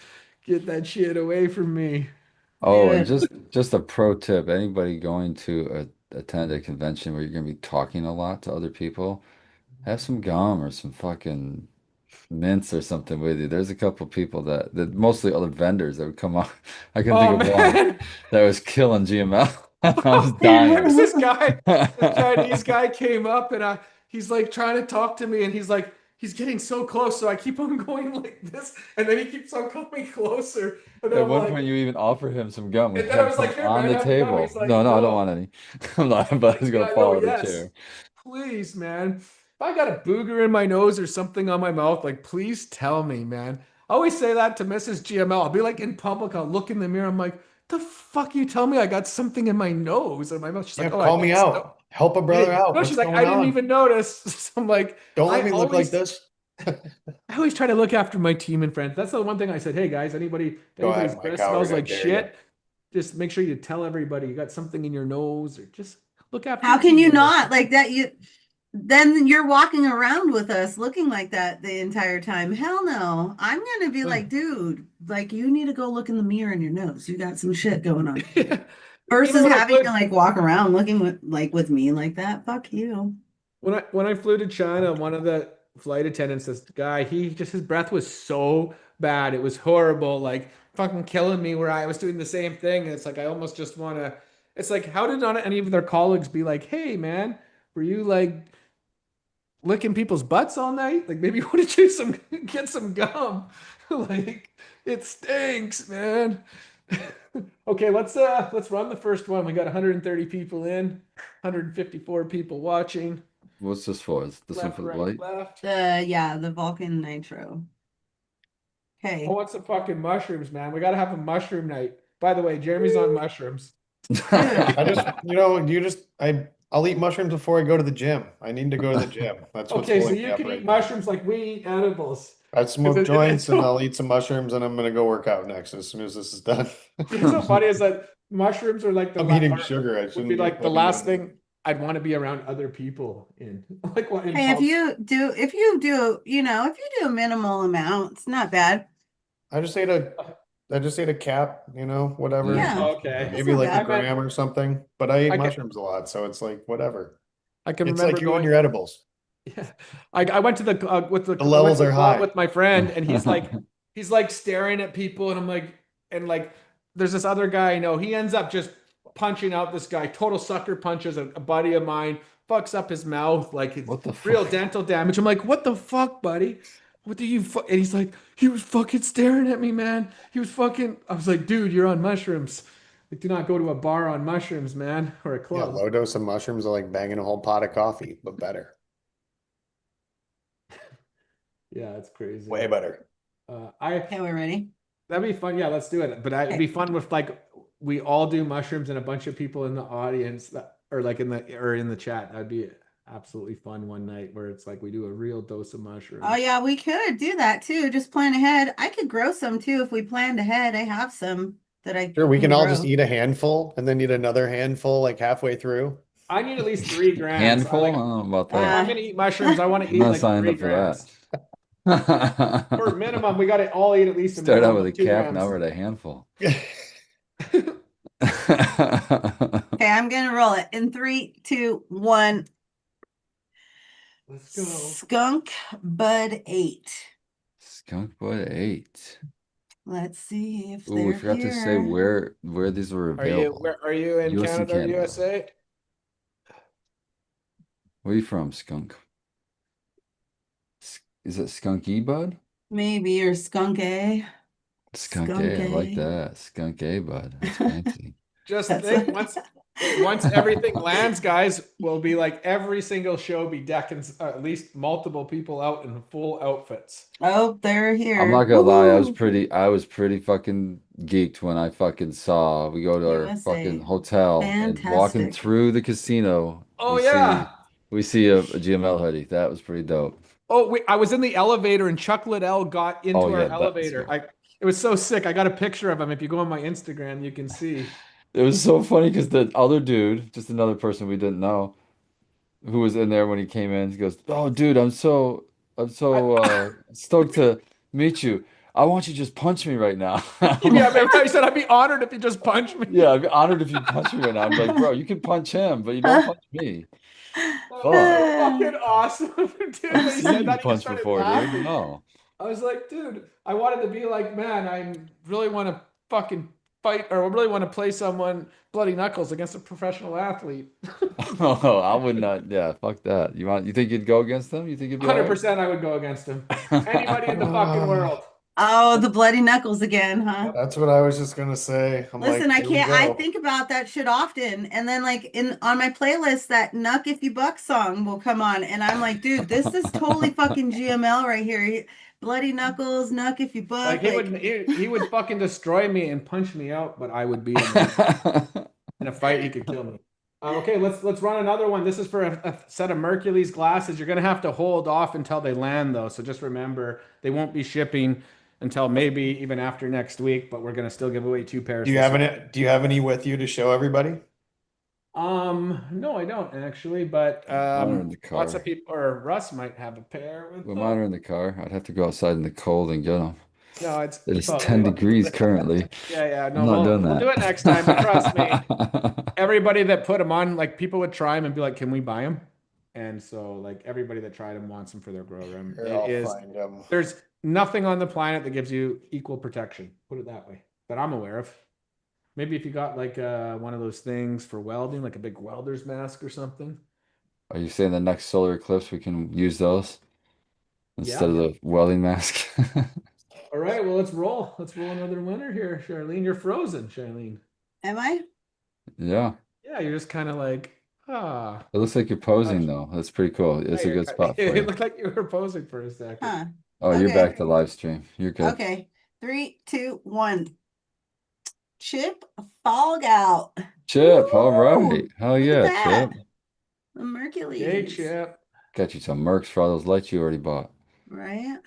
Get that shit away from me. Oh, and Dude. just a pro tip, anybody going to attend a convention where you're gonna be talking a lot to other people, have some gum or some fucking mints or something with you. There's a couple people that mostly other vendors that would come on. I can think Oh of one man. that was killing GML. I was There's dying. this guy, this Chinese guy came up and he's like trying to talk to me and he's like, he's getting so close. So I keep on going like this and then he keeps on coming closer. And then At I'm one like, point, you even offer him some gum. We and then I had was like, some here, on man, the have a gum. table. He's like, No, no, I don't want no. any. I'm not, but he's gonna Yeah, no, fall out of the yes. chair. Please, man. If I got a booger in my nose or something on my mouth, like, please tell me, man. I always say that to Mrs. GML. I'll be like in public, I'll look in the mirror. I'm like, the fuck you tell me I got something in my nose or my mouth? She's Yeah, like, oh, I call me didn't know. out. Help a You brother didn't, out. no, she's What's like, going I didn't on? even notice. So I'm like, Don't let I me look like always, this. I always try to look after my team and friends. That's the one thing I said. Hey guys, if Go anybody's ahead, Mike breath Howard. smells I like dare you. shit, just make sure you tell everybody you got something in your nose or just look after How your can team you members. not like that? Then you're walking around with us looking like that the entire time. Hell no. I'm gonna be like, dude, like you need to go look in the mirror in your nose. You got some shit going on. Yeah. Even Versus when I having flew to like walk around looking with me like that. Fuck you. when I flew to China, one of the flight attendants, this guy, he just his breath was so bad. It was horrible, like fucking killing me where I was doing the same thing. And it's like I almost just wanna it's like, how did not any of their colleagues be like, hey man, were you like licking people's butts all night? Like maybe you want to choose some get some gum. Like it stinks, man. Okay, let's run the first one. We got 130 people in, 154 people watching. What's this for? Is this one Left, for the right, light? left. The Vulcan Nitro. I Okay. want some fucking mushrooms, man. We gotta have a mushroom night. By the way, Jeremy's on mushrooms. Dude. I just, I'll eat mushrooms before I go to the gym. I need to go to the gym. That's what's Okay, so holding me you up can eat right now. mushrooms like we eat edibles. I Because smoke joints it's and so I'll eat some mushrooms and I'm gonna go work out next as soon as this is done. it's so funny is that mushrooms are like I'm eating sugar. I would be shouldn't be like the putting last in. thing I'd want to be around other people in. Like what in Hey, public. if you do a minimal amount, it's not bad. I just ate a I just ate a cap, whatever. Mm. Yeah, Okay. that's Maybe not like a I bad. meant gram or something. But I eat I can mushrooms a lot, so it's like whatever. I can It's remember like you and going. your edibles. Yeah. I went to the The I went levels to the are club high. with my friend and he's like staring at people and I'm like and like there's this other guy I know. He ends up just punching out this guy, total sucker punches a buddy of mine, fucks up his mouth, like it's What the real fuck? dental damage. I'm like, what the fuck, buddy? What do you and he's like, he was fucking staring at me, man. He was fucking I was like, dude, you're on mushrooms. Like, do not go to a bar on mushrooms, man, or a Yeah, club. low dose of mushrooms are like banging a whole pot of coffee, but better. Yeah, it's crazy. Way better. Okay, we're ready. That'd be fun. Yeah, let's do it. But it'd be Okay. fun with like we all do mushrooms and a bunch of people in the audience that, or like in the chat. That'd be absolutely fun one night where it's like we do a real dose of mushrooms. Oh yeah, we could do that too. Just plan ahead. I could grow some too if we planned ahead. I have some that I Sure, we can all just grow. eat a handful and then eat another handful like halfay through. I need at least 3 grams. Handful? I Like, don't know about if I'm that. gonna eat mushrooms, I want to I'm eat not like signed three up for that. grams. For minimum, we got to all eat at least a Start out minimum with of a 2 cap, now grams. we're at a handful. Okay, I'm gonna roll it in 3, 2, 1. Let's go. Skunk Bud 8. Skunk Boy 8. Let's see if Oh, we they're forgot to say here. where these were Are you available. where are you in US and Canada or Canada. USA? Where are you from, Skunk? Is it Skunky Bud? Maybe or Skunk A. Skunk A, I like A. that. Skunk A Bud. That's fancy. Just That's think what- once everything lands, guys, will be like every single show be decking at least multiple people out in full outfits. Oh, they're here. I'm not gonna lie, Woohoo! I was pretty fucking geeked when I fucking saw we go to our USA. fucking hotel and walking Fantastic. through the casino, Oh yeah. we see a GML hoodie. That was pretty dope. Oh wait, I was in the elevator and Chuck Liddell got Oh into our yeah, that's elevator. cool. It was so sick. I got a picture of him. If you go on my Instagram, you can see. It was so funny because the other dude, just another person we didn't know, who was in there when he came in, he goes, "Oh, dude, I'm so stoked to meet you. I want you to just punch me right now." I'm Yeah, like, remember I said I'd be honored if you just punched me. yeah, I'd be honored if you punch me right now. I'm like, bro, you can punch him, but you don't punch me. That was Fuck. so fucking awesome, dude. I've When he seen said you that, he just punch started before, dude. laughing. No. I was like, dude, I wanted to be like, man, I really want to fucking fight or I really want to play someone bloody knuckles against a professional athlete. Oh, I would not. Yeah, fuck that. You think you'd go against them? You think you'd be all right? 100% I would go against him. Anybody in the fucking Ah, world. Oh, the bloody knuckles again, huh? that's what I was just gonna say. I'm Listen, like, I here we can't. I go. think about that shit often, and then like on my playlist, that "Nuck If You Buck" song will come on, and I'm like, dude, this is totally fucking GML right here. Bloody knuckles, Nuck If You Like Buck, he would like. he would fucking destroy me and punch me out, but I would beat him in a fight. He could kill me. Okay, let's run another one. This is for a set of Mercules glasses. You're gonna have to hold off until they land though. So just remember they won't be shipping until maybe even after next week. But we're gonna still give away 2 pairs. Do you have any with you to show everybody? No, I don't actually, but Mine are in the lots of car. people or Russ might have a pair with Well, them. mine are in the car. I'd have to go outside in the cold and get them. No, It is all 10 good. degrees currently. Yeah, I'm no, not doing we'll that. do it next time, but trust me. Everybody that put them on, like people would try them and be like, "Can we buy them?" And so, like everybody that tried them wants them for their grow room. Here, It I'll is find them. there's nothing on the planet that gives you equal protection. Put it that way, that I'm aware of. Maybe if you got like one of those things for welding, like a big welder's mask or something. Are you saying the next solar eclipse we can use those instead Yeah. of the welding mask? All right. Well, let's roll. Let's roll another winner here, Charlene. You're frozen, Charlene. Am I? Yeah. Yeah, you're just kind of like It looks like you're posing though. That's pretty cool. It's a good spot for It you. looked like you were posing for a second. Huh. Oh, you're Okay. back to live stream. You're good. Okay. 3, 2, 1. Chip Fog Out. Chip, all Woo! right. Hell Look at yeah, that. Chip. The Mercules. Hey, Chip. Got you some Mercs for all those lights you already bought. Right?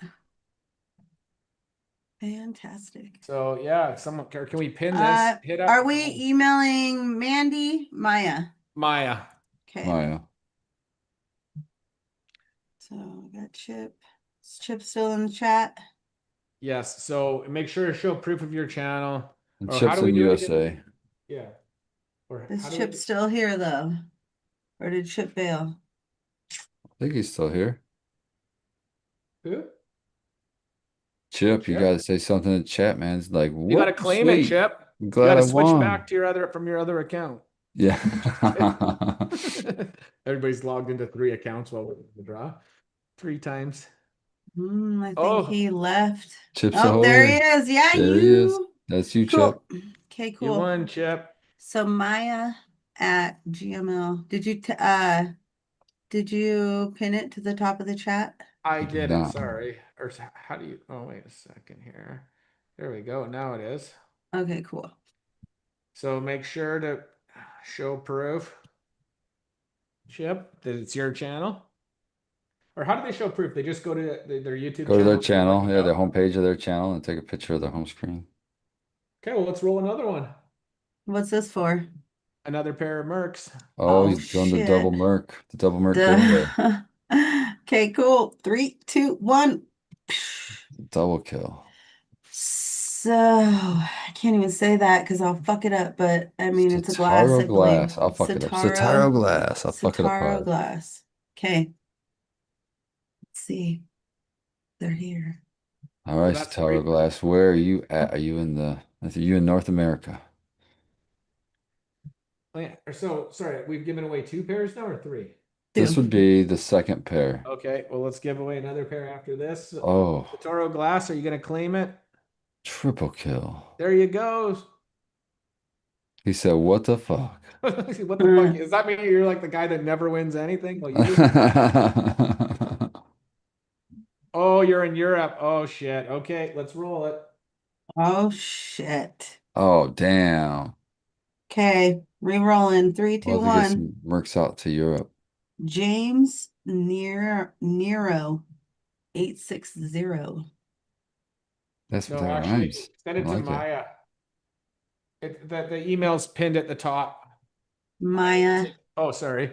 Fantastic. So yeah, someone can we pin this? Hit up. Are we emailing Mandy? Maya. Maya? Okay. Maya. So we got Chip. Is Chip still in the chat? Yes. So make sure to show proof of your channel. And Or how Chip's do we in do it USA. again? Yeah. Or Is how do Chip we? still here though? Or did Chip bail? I think he's still here. Who? Chip, you Chip? gotta say something in the chat, man. It's like, You got to whoop, claim it, sweet. Chip. I'm You glad got to I switch won. back to your other from your other account. Yeah. Everybody's logged into 3 accounts while we're in the draw. 3 times. I think Oh. he left. Chip's Oh, there he ahoy. is. Yeah, There he is. That's you, Chip. cool. Okay, You cool. won, Chip. So Maya at GML. Did you pin it to the top of the chat? I didn't, No. sorry. Or how do you, oh, wait a second here. There we go. Now it is. Okay, cool. So make sure to show proof, Chip, that it's your channel. Or how do they show proof? They just go to their YouTube Go to their channel. channel, yeah, the homepage of their channel, and take a picture of their home screen. Okay, well, let's roll another one. What's this for? Another pair of Mercs. Oh, Oh, he's doing the shit. double Merc giveaway. Okay, cool. 3, 2, 1. Double kill. So I can't even say that because I'll fuck it up, but I mean it's a glass Sataro sibling. glass. I'll fuck it up. Sataro, Sataro glass. I'll fuck it Sataro apart. glass. Okay. Let's see. They're here. All right, that's Sataro great. glass. Where are you at? Are you in North America? So, sorry, we've given away 2 pairs now or 3? This 2. would be the second pair. Okay, well, let's give away another pair after this. Oh, The Toro Glass, are you going to claim it? triple kill. There you go. He said, "What the fuck?" What the fuck? Does that mean you're like the guy that never wins anything? Well, you just, oh, you're in Europe. Oh, shit. Okay, let's roll it. Oh shit. Oh, damn. Okay, re-rolling. 3, 2, We'll have to get 1. some mercs out to Europe. James Nero 860. That's what No, that actually, rhymes. send I it to like it. Maya. The email's pinned at the top. Maya. Oh, sorry.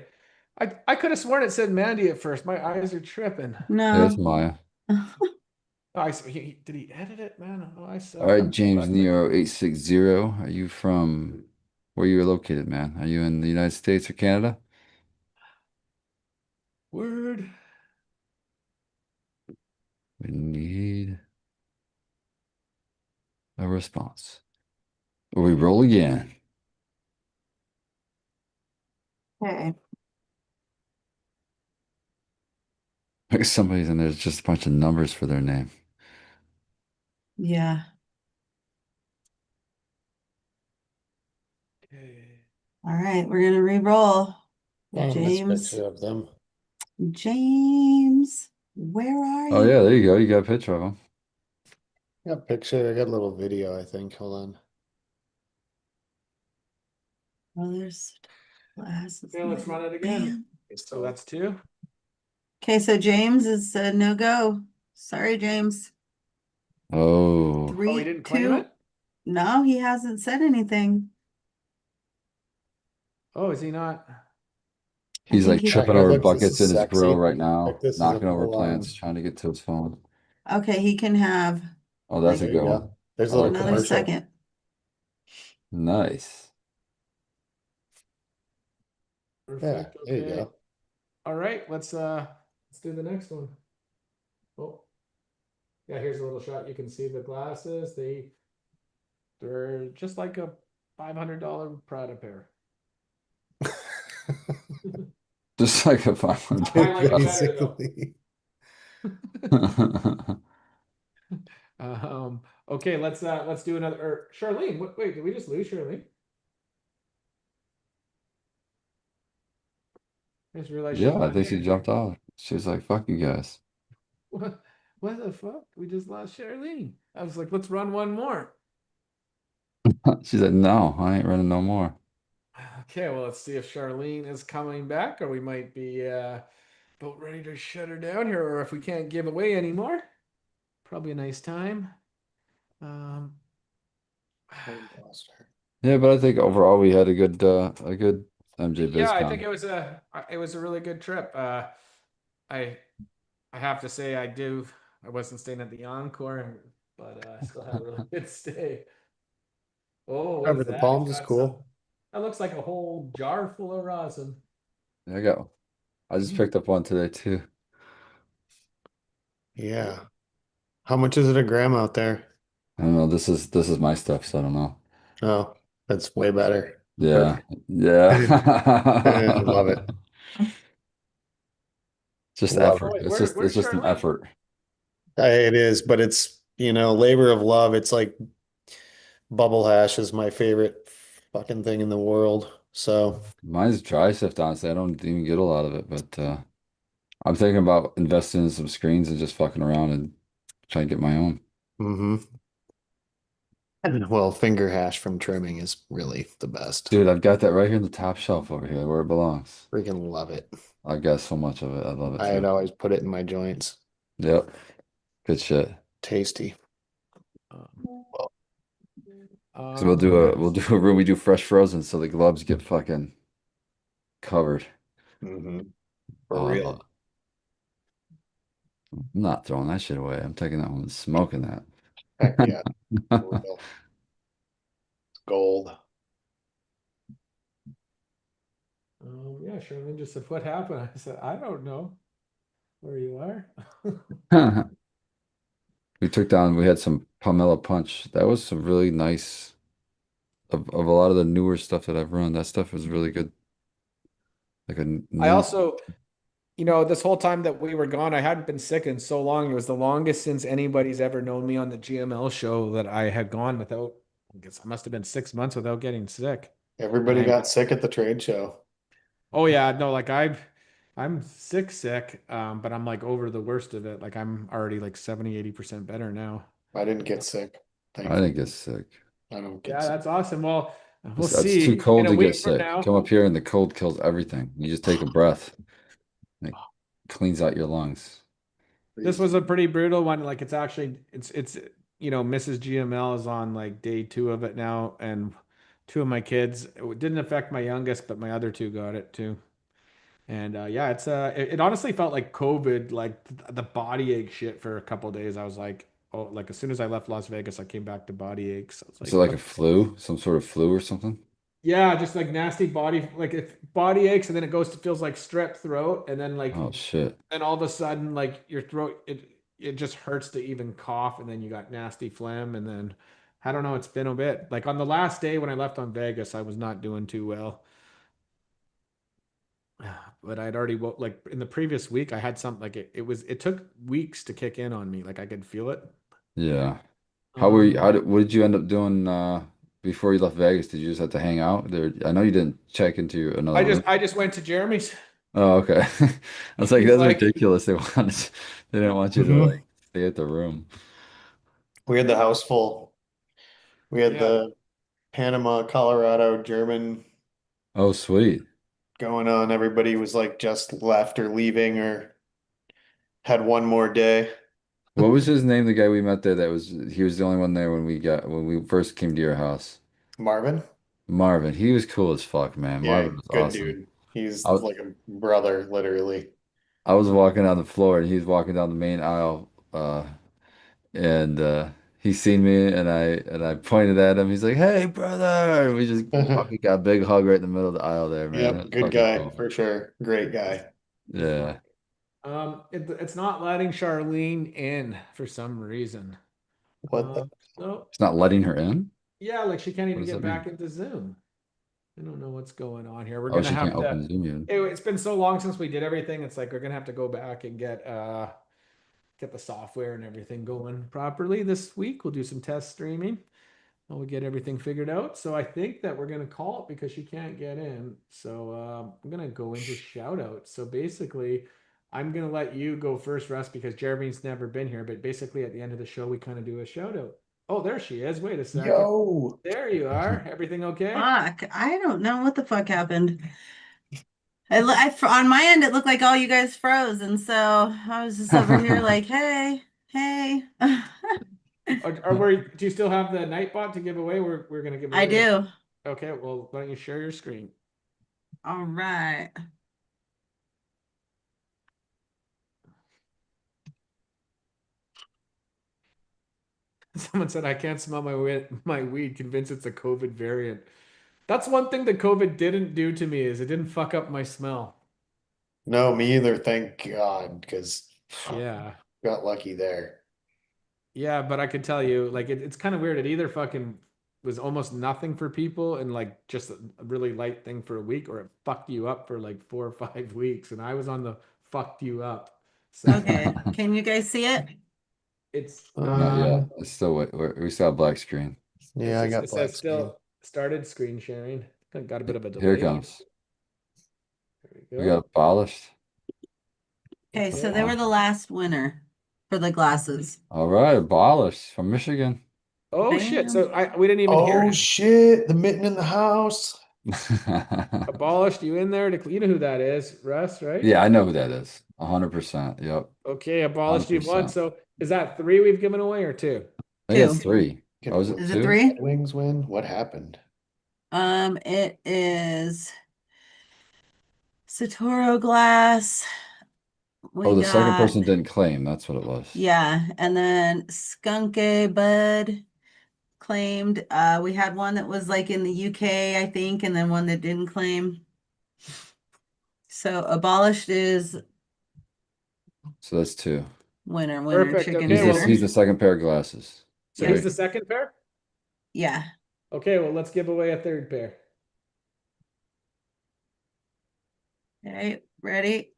I could have sworn it said Mandy at first. My eyes are tripping. There's No. Maya. Oh, did he edit it, man? Oh, I suck. All right, James Nero 860. Are you from where you're located, man? Are you in the United States or Canada? Word. We need a response. Or we roll again. Okay. Like somebody's in there's just a bunch of numbers for their name. Yeah. Okay. All right, we're gonna re-roll. Found this James. picture of them. James, where are Oh you? yeah, there you go. You got a picture of them. Got a picture. I got a little video, I think. Hold on. Oh, there's glasses. Okay, let's run it again. So that's 2. Okay, so James is a no-go. Sorry, James. Oh, 3, Oh, he didn't claim 2. it? No, he hasn't said anything. Oh, is he not? he's think like he- tripping It over looks, this buckets is in his grill sexy. right now, Like this is a knocking over full plants, trying to get to his phone. Okay, he can have Oh, that's a There you good go. one. There's I a little like that. another commercial. second. Nice. Perfect. Yeah, there you Okay. go. All right, let's do the next one. Oh. Yeah, here's a little shot. You can see the glasses. They're just like a $500 Prada pair. Just like a 500. I like it better though. Basically. Okay, let's do another. Or Charlene, wait, did we just lose Charlene? I just realized she's Yeah, I not think she here. jumped off. She was like, "Fuck you guys." What the fuck? We just lost Charlene. I was like, let's run one more. She said, "No, I ain't running no more." Okay, well, let's see if Charlene is coming back, or we might be about ready to shut her down here, or if we can't give away anymore. Probably a nice time. Um, Yeah, but I think overall we had a good yeah, I think MJBizCon. it was a really good trip. I I have to say I wasn't staying at the Encore, but I still had a really good stay. Oh, what Cover is the that? palms He's is got cool. that looks like a whole jar full of rosin. There you I just picked up one today too. Yeah. How much is it a gram out there? I don't know. This is my stuff, so I don't know. Oh, that's way better. Yeah. Perfect. Yeah. Love it. Just Love Oh effort. wait, It's where's just an Charlene? effort. It is, but it's, labor of love. It's like bubble hash is my favorite fucking thing in the world. So, Mine's dry sift, honestly. I don't even get a lot of it, but I'm thinking about investing in some screens and just fucking around and trying to get my own. hmm well, finger hash from trimming is really the best. Dude, I've got that right here in the top shelf over here where it belongs. Freaking love it. I've got so much of it. I love it I'd too. always put it in my joints. Yep. Good shit. Tasty. Um, So we'll let's do a room we do fresh frozen so the gloves get fucking covered. hmm For Oh, I love real. it. I'm not throwing that shit away. I'm taking that home and smoking Heck yeah. For that. real. Gold. Yeah, Sherman just said, "What happened?" I said, "I don't know where you are." We had some Pomelo Punch. That was some really nice of a lot of the newer stuff that I've run. That stuff was really good. Like a I new, also, this whole time that we were gone, I hadn't been sick in so long. It was the longest since anybody's ever known me on the GML show that I had gone without, I guess I must have been 6 months without getting sick. And Everybody I'm, got sick at the trade show. oh yeah, no, like I'm sick, but I'm like over the worst of it. Like I'm already like 70, 80% better now. I didn't get sick, I didn't thankfully. get sick. I don't get Yeah, sick. that's awesome. Well, we'll It's too see in cold a to get week from sick. Come now. up here and the cold kills everything. You just take a breath and it cleans out your lungs. This Freeze. was a pretty brutal one. Like it's Mrs. GML is on like day 2 of it now, and 2 of my kids. It didn't affect my youngest, but my other 2 got it too. And yeah, it honestly felt like COVID, like the body ache shit for a couple days. I was like, oh, like as soon as I left Las Vegas, I came back to body aches. I was Is it like, like a what? flu? Some sort of flu or something? Yeah, just like nasty body, like if body aches, and then it goes to feels like strep throat, and then like Oh shit. and all of a sudden like your throat it just hurts to even cough, and then you got nasty phlegm, and then I don't know, it's been a bit. Like on the last day when I left on Vegas, I was not doing too well. But I'd already like in the previous week I had something like it took weeks to kick in on me. Like I could feel it. Yeah. How were you, Um what did you end up doing before you left Vegas? Did you just have to hang out there? I know you didn't check into I another just room. I just went to Jeremy's. Oh, okay. I was like, He's that's like, ridiculous. They didn't want you to hmm like stay at the room. We had the house full. We had yeah. the Panama, Colorado, German Oh, sweet. going on. Everybody was like just left or leaving or had one more day. What was his name? The guy we met there he was the only one there when we first came to your house. Marvin? Marvin, he was cool as fuck, man. Yeah, Marvin was good awesome. dude. He's I, like a brother, literally. I was walking down the floor and he was walking down the main aisle, and he seen me and I pointed at him. He's like, "Hey, brother!" And we just fucking got a big hug right in the middle of the aisle there, man. It Yep, was good fucking guy cool. for sure. Great guy. Yeah, It's not letting Charlene in for some reason. What the? So it's not letting her in. yeah, like she can't What even does get that back mean? into Zoom. I don't know what's going on here. We're Oh, gonna she can't have to. open Zoom in. It's been so long since we did everything. It's like we're gonna have to go back and get the software and everything going properly this week. We'll do some test streaming while we get everything figured out. So I think that we're gonna call it because she can't get in. So I'm gonna go into shout out. So basically, I'm gonna let you go first, Russ, because Jeremy's never been here. But basically, at the end of the show, we kind of do a shout out. Oh, there she is. Wait a second. Yo. There you are. Everything okay? Fuck, I don't know what the fuck happened. On my end, it looked like all you guys froze, and so I was just over here like, hey, hey. Do you still have the Nightbot to give away? We're gonna give I away. do. Okay, well, why don't you share your screen? All right. Someone said I can't smell my weed, convinced it's a COVID variant. That's one thing that COVID didn't do to me is it didn't fuck up my smell. No, me either, thank God, because Yeah. got lucky there. Yeah, but I could tell you, like it's kind of weird. It either fucking was almost nothing for people and like just a really light thing for a week, or it fucked you up for like 4 or 5 weeks. And I was on the fucked you up section. Okay. Can you guys see it? It's Not Uh, yet. It's still we still have black screen. yeah, I got it black says screen. still started screen sharing. Got a bit of a Here it delay. comes. There we We got go. abolished. Okay, so Okay. they were the last winner for the glasses. All right, abolished from Michigan. Oh shit. Bam. So we didn't even hear Oh him. shit, the mitten in the house. Abolished you in there to you know who that is, Russ, right? Yeah, I know who that is. 100%. Yep. Okay, abolished you've won. 100%. So is that three we've given away or two? I think Two. it's three. Can Oh, is Red it Is it two? three? Wings win? What happened? It is Satoro glass. Oh, We the second got, person didn't claim. That's what it was. yeah, and then Skunke Bud claimed. We had one that was like in the UK, I think, and then one that didn't claim. So abolished is So that's two. winner, Perfect. chicken Okay, well, He's dinner. the second pair of glasses. so Yeah. he's Great. the second pair? Yeah. Okay, well, let's give away a third pair. Okay, ready?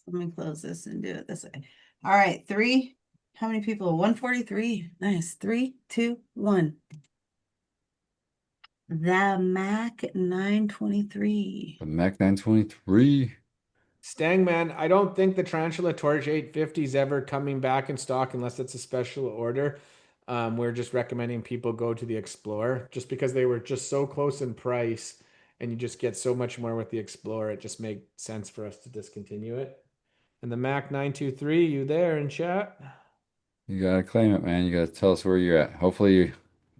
Let me close this and do it this way. All right, three. How many people? 143. Nice. Three, two, one. The Mac 923. The Mac 923. Stangman, I don't think the Tarantula Torch 850 is ever coming back in stock unless it's a special order. We're just recommending people go to the Explorer just because they were just so close in price and you just get so much more with the Explorer. It just made sense for us to discontinue it. And the Mac 923, you there in chat? You gotta claim it, man. You gotta tell us where you're at. Hopefully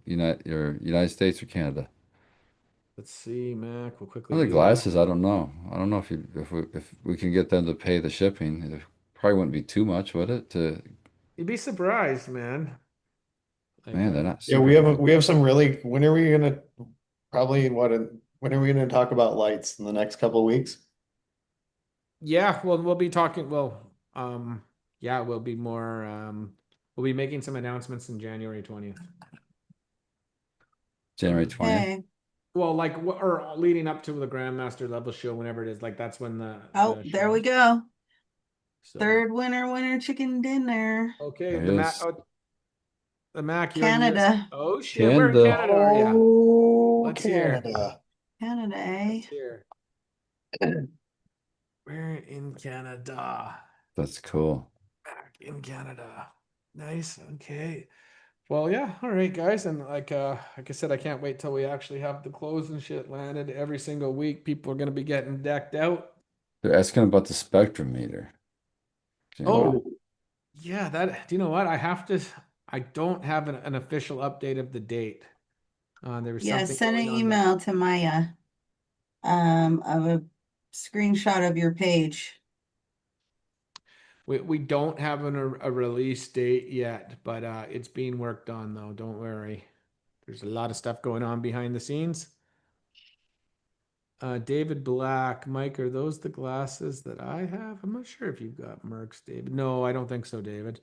you're United States or Canada. Let's see, Mac. We'll quickly Well, the do that. glasses, I don't know. I don't know if we can get them to pay the shipping. It probably wouldn't be too much, would it? To You'd be surprised, man. Like, man, they're not Yeah, super big. we have some really. When are we gonna probably when are we gonna talk about lights in the next couple of weeks? yeah, well, we'll be talking. Yeah, we'll be more. We'll be making some announcements in January 20th. January 20th. Okay. Well, like, or leading up to the Grandmaster level show, whenever it is, like that's when Oh, the there show. we go. So Third winner, chicken dinner. okay, There it the Mac. is. Oh, the Mac, you're US. Canada. Oh shit, where in Canada. Canada are you? Oh, Let's hear. Canada. Canada, eh? Let's hear. We're in Canada. That's cool. Back in Canada. Nice. Okay. Well, yeah. All right, guys. And like I said, I can't wait till we actually have the clothes and shit landed every single week. People are gonna be getting decked out. They're asking about the spectrum meter. Do you know? Oh, yeah. That. Do you know what? I don't have an official update of the date. There was Yeah, something send an going on there. email to Maya of a screenshot of your page. We don't have a release date yet, but it's being worked on though. Don't worry. There's a lot of stuff going on behind the scenes. David Black, Mike, are those the glasses that I have? I'm not sure if you've got Mercs, David. No, I don't think so, David.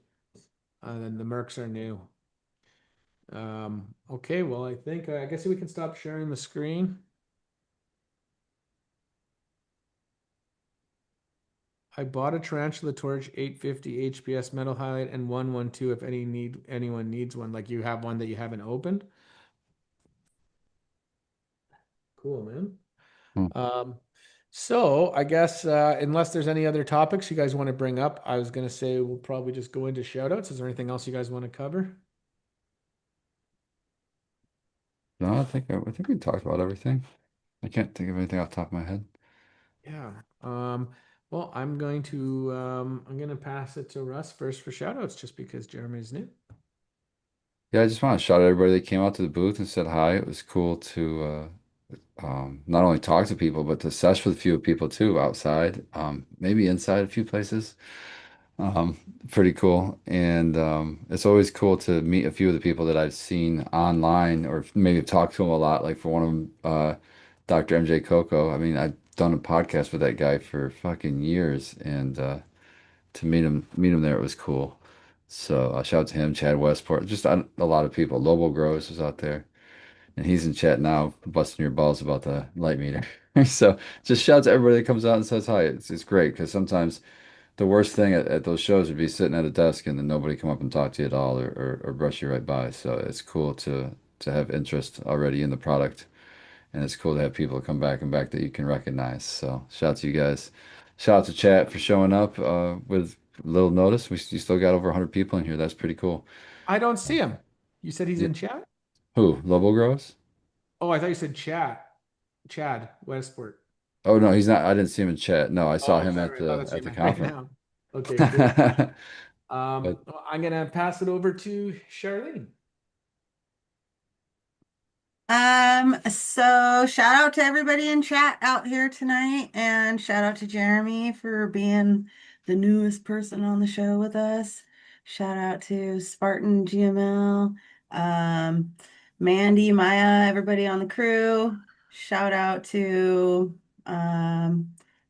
Then the Mercs are new. Okay, well, I guess we can stop sharing the screen. I bought a Tarantula Torch 850 HPS metal highlight and 112 if anyone needs one. Like you have one that you haven't opened. Cool, man. Hmm. So I guess unless there's any other topics you guys want to bring up, I was gonna say we'll probably just go into shout outs. Is there anything else you guys want to cover? No, I think we talked about everything. I can't think of anything off the top of my head. Yeah. Well, I'm gonna pass it to Russ first for shout outs just because Jeremy's new. Yeah, I just want to shout out everybody that came out to the booth and said hi. It was cool to not only talk to people, but to sesh with a few people too outside, maybe inside a few places. Um, Pretty cool. And it's always cool to meet a few of the people that I've seen online or maybe talked to them a lot. Like for one of them, Dr. MJ Coco. I mean, I've done a podcast with that guy for fucking years, and to meet him there, it was cool. So shout out to him, Chad Westport, just a lot of people. Lobo Gross was out there, and he's in chat now, busting your balls about the light meter. So just shout out to everybody that comes out and says hi. It's great because sometimes the worst thing at those shows would be sitting at a desk and then nobody come up and talk to you at all or brush you right by. So it's cool to to have interest already in the product. And it's cool to have people come back and back that you can recognize. So shout out to you guys. Shout out to chat for showing up with little notice. You still got over 100 people in here. That's pretty cool. I don't see him. You said he's Yeah. in chat? Who? Lobo Grows? Oh, I thought you said chat. Chad Westport. Oh no, he's not. I didn't see him in chat. No, I saw Oh, him sorry. I thought that's what at you the meant right conference. now. Okay, cool. But Well, I'm gonna pass it over to Charlene. So shout out to everybody in chat out here tonight, and shout out to Jeremy for being the newest person on the show with us. Shout out to Spartan GML, Mandy, Maya, everybody on the crew. Shout out to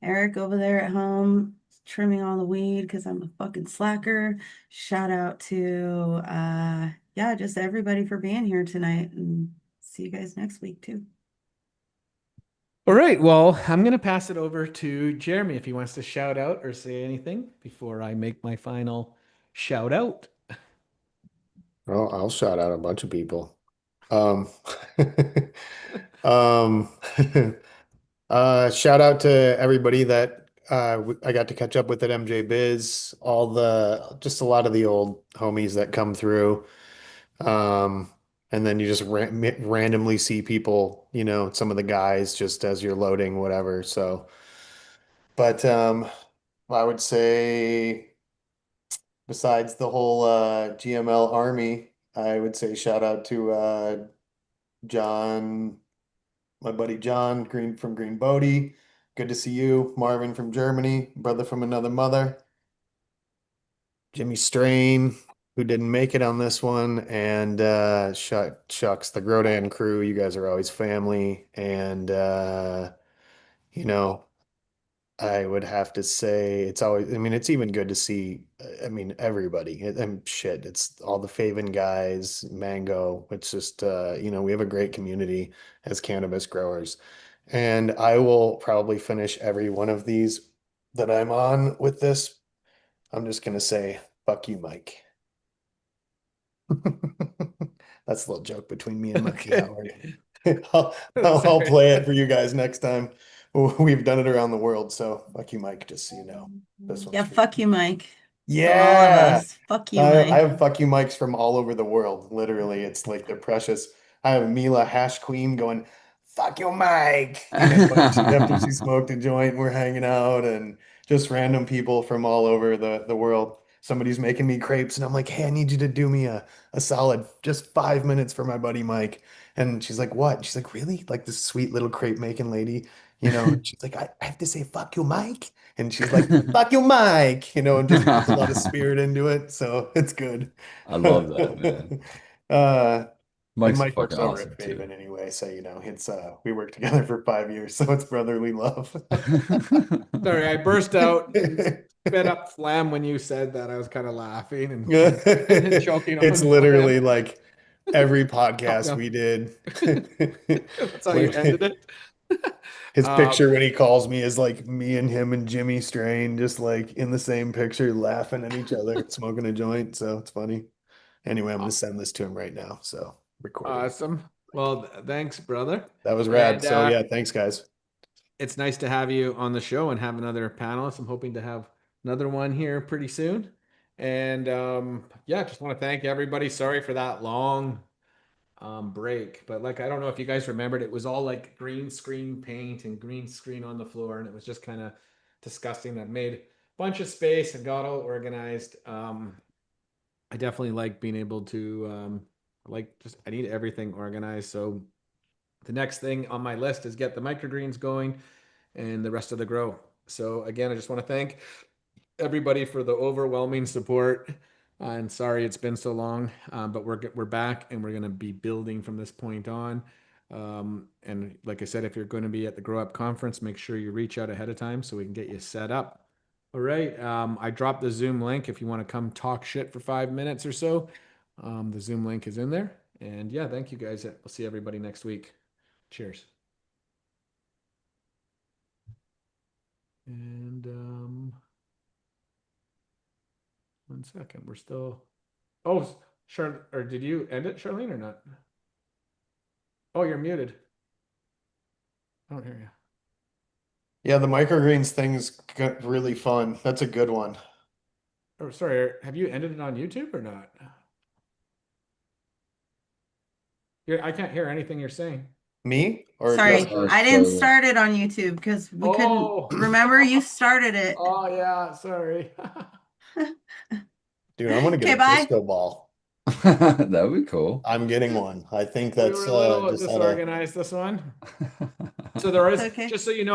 Eric over there at home trimming all the weed because I'm a fucking slacker. Shout out to yeah, just everybody for being here tonight, and see you guys next week too. All right. Well, I'm gonna pass it over to Jeremy if he wants to shout out or say anything before I make my final shout out. Well, I'll shout out a bunch of people. Um, um, shout out to everybody that I got to catch up with at MJ Biz, just a lot of the old homies that come through. Um, and then you just randomly see people, some of the guys just as you're loading, whatever. So, but I would say besides the whole GML army, I would say shout out to John, my buddy John Green from Green Bodie. Good to see you. Marvin from Germany, brother from another mother. Jimmy Strain, who didn't make it on this one, and shucks, the Grodan crew. You guys are always family, and you know, I would have to say it's always. I mean, it's even good to see. I mean, everybody. Shit. It's all the Faven guys, Mango. It's just we have a great community as cannabis growers, and I will probably finish every one of these that I'm on with this. I'm just gonna say, fuck you, Mike. That's a little joke between me and Mikey Okay. Howard. I'll play it for you guys next time. We've done it around the world, so fuck you, Mike, just so you know. This one's Yeah, for you. fuck you, Mike. For all of Yeah. us. Fuck you, I Mike. have fuck you mics from all over the world. Literally, it's like they're precious. I have Mila Hash Queen going, fuck you, Mike. After she smoked a joint, we're hanging out and just random people from all over the world. Somebody's making me crepes, and I'm like, hey, I need you to do me a solid just 5 minutes for my buddy Mike. And she's like, what? She's like, really? Like this sweet little crepe making lady, She's like, I have to say, fuck you, Mike. And she's like, fuck you, Mike, and just puts a lot of spirit into it. So it's good. I love that, man. Uh, and Mike's Mike works fucking over at awesome too. Faven anyway. So, it's we worked together for 5 years. So it's brotherly love. Sorry, I burst out and sped up phlegm when you said that. I was kind of laughing and choking It's on literally phlegm. like every Oh, podcast no. we did. That's how you ended it. His Um, picture when he calls me is like me and him and Jimmy Strain just like in the same picture laughing at each other, smoking a joint. So it's funny. Anyway, I'm gonna send this to him right now. So recording. awesome. Well, thanks, brother. That was rad. And So yeah, thanks guys. it's nice to have you on the show and have another panelist. I'm hoping to have another one here pretty soon. And yeah, just want to thank everybody. Sorry for that long break, but like I don't know if you guys remembered, it was all like green screen paint and green screen on the floor, and it was just kind of disgusting. That made a bunch of space and got all organized. I definitely like being able to like just I need everything organized. So the next thing on my list is get the microgreens going and the rest of the grow. So again, I just want to thank everybody for the overwhelming support. And sorry it's been so long, but we're back and we're going to be building from this point on. And like I said, if you're going to be at the Grow Up Conference, make sure you reach out ahead of time so we can get you set up. All right. I dropped the Zoom link if you want to come talk shit for 5 minutes or so. The Zoom link is in there. And yeah, thank you guys. We'll see everybody next week. Cheers. And 1 second. We're still. Oh, Char or did you end it, Charlene, or not? Oh, you're muted. I don't hear you. Yeah, the microgreens thing's really fun. That's a good one. Oh, sorry. Have you ended it on YouTube or not? I can't hear anything you're saying. Me or Sorry, Justin? I didn't start it on YouTube because we couldn't Oh. remember you started it. Oh yeah, sorry. Dude, I'm gonna get Okay, a bye. disco ball. That would be cool. I'm getting one. I think We that's were a little just had a disorganized this one. So there is, Okay. just so you know,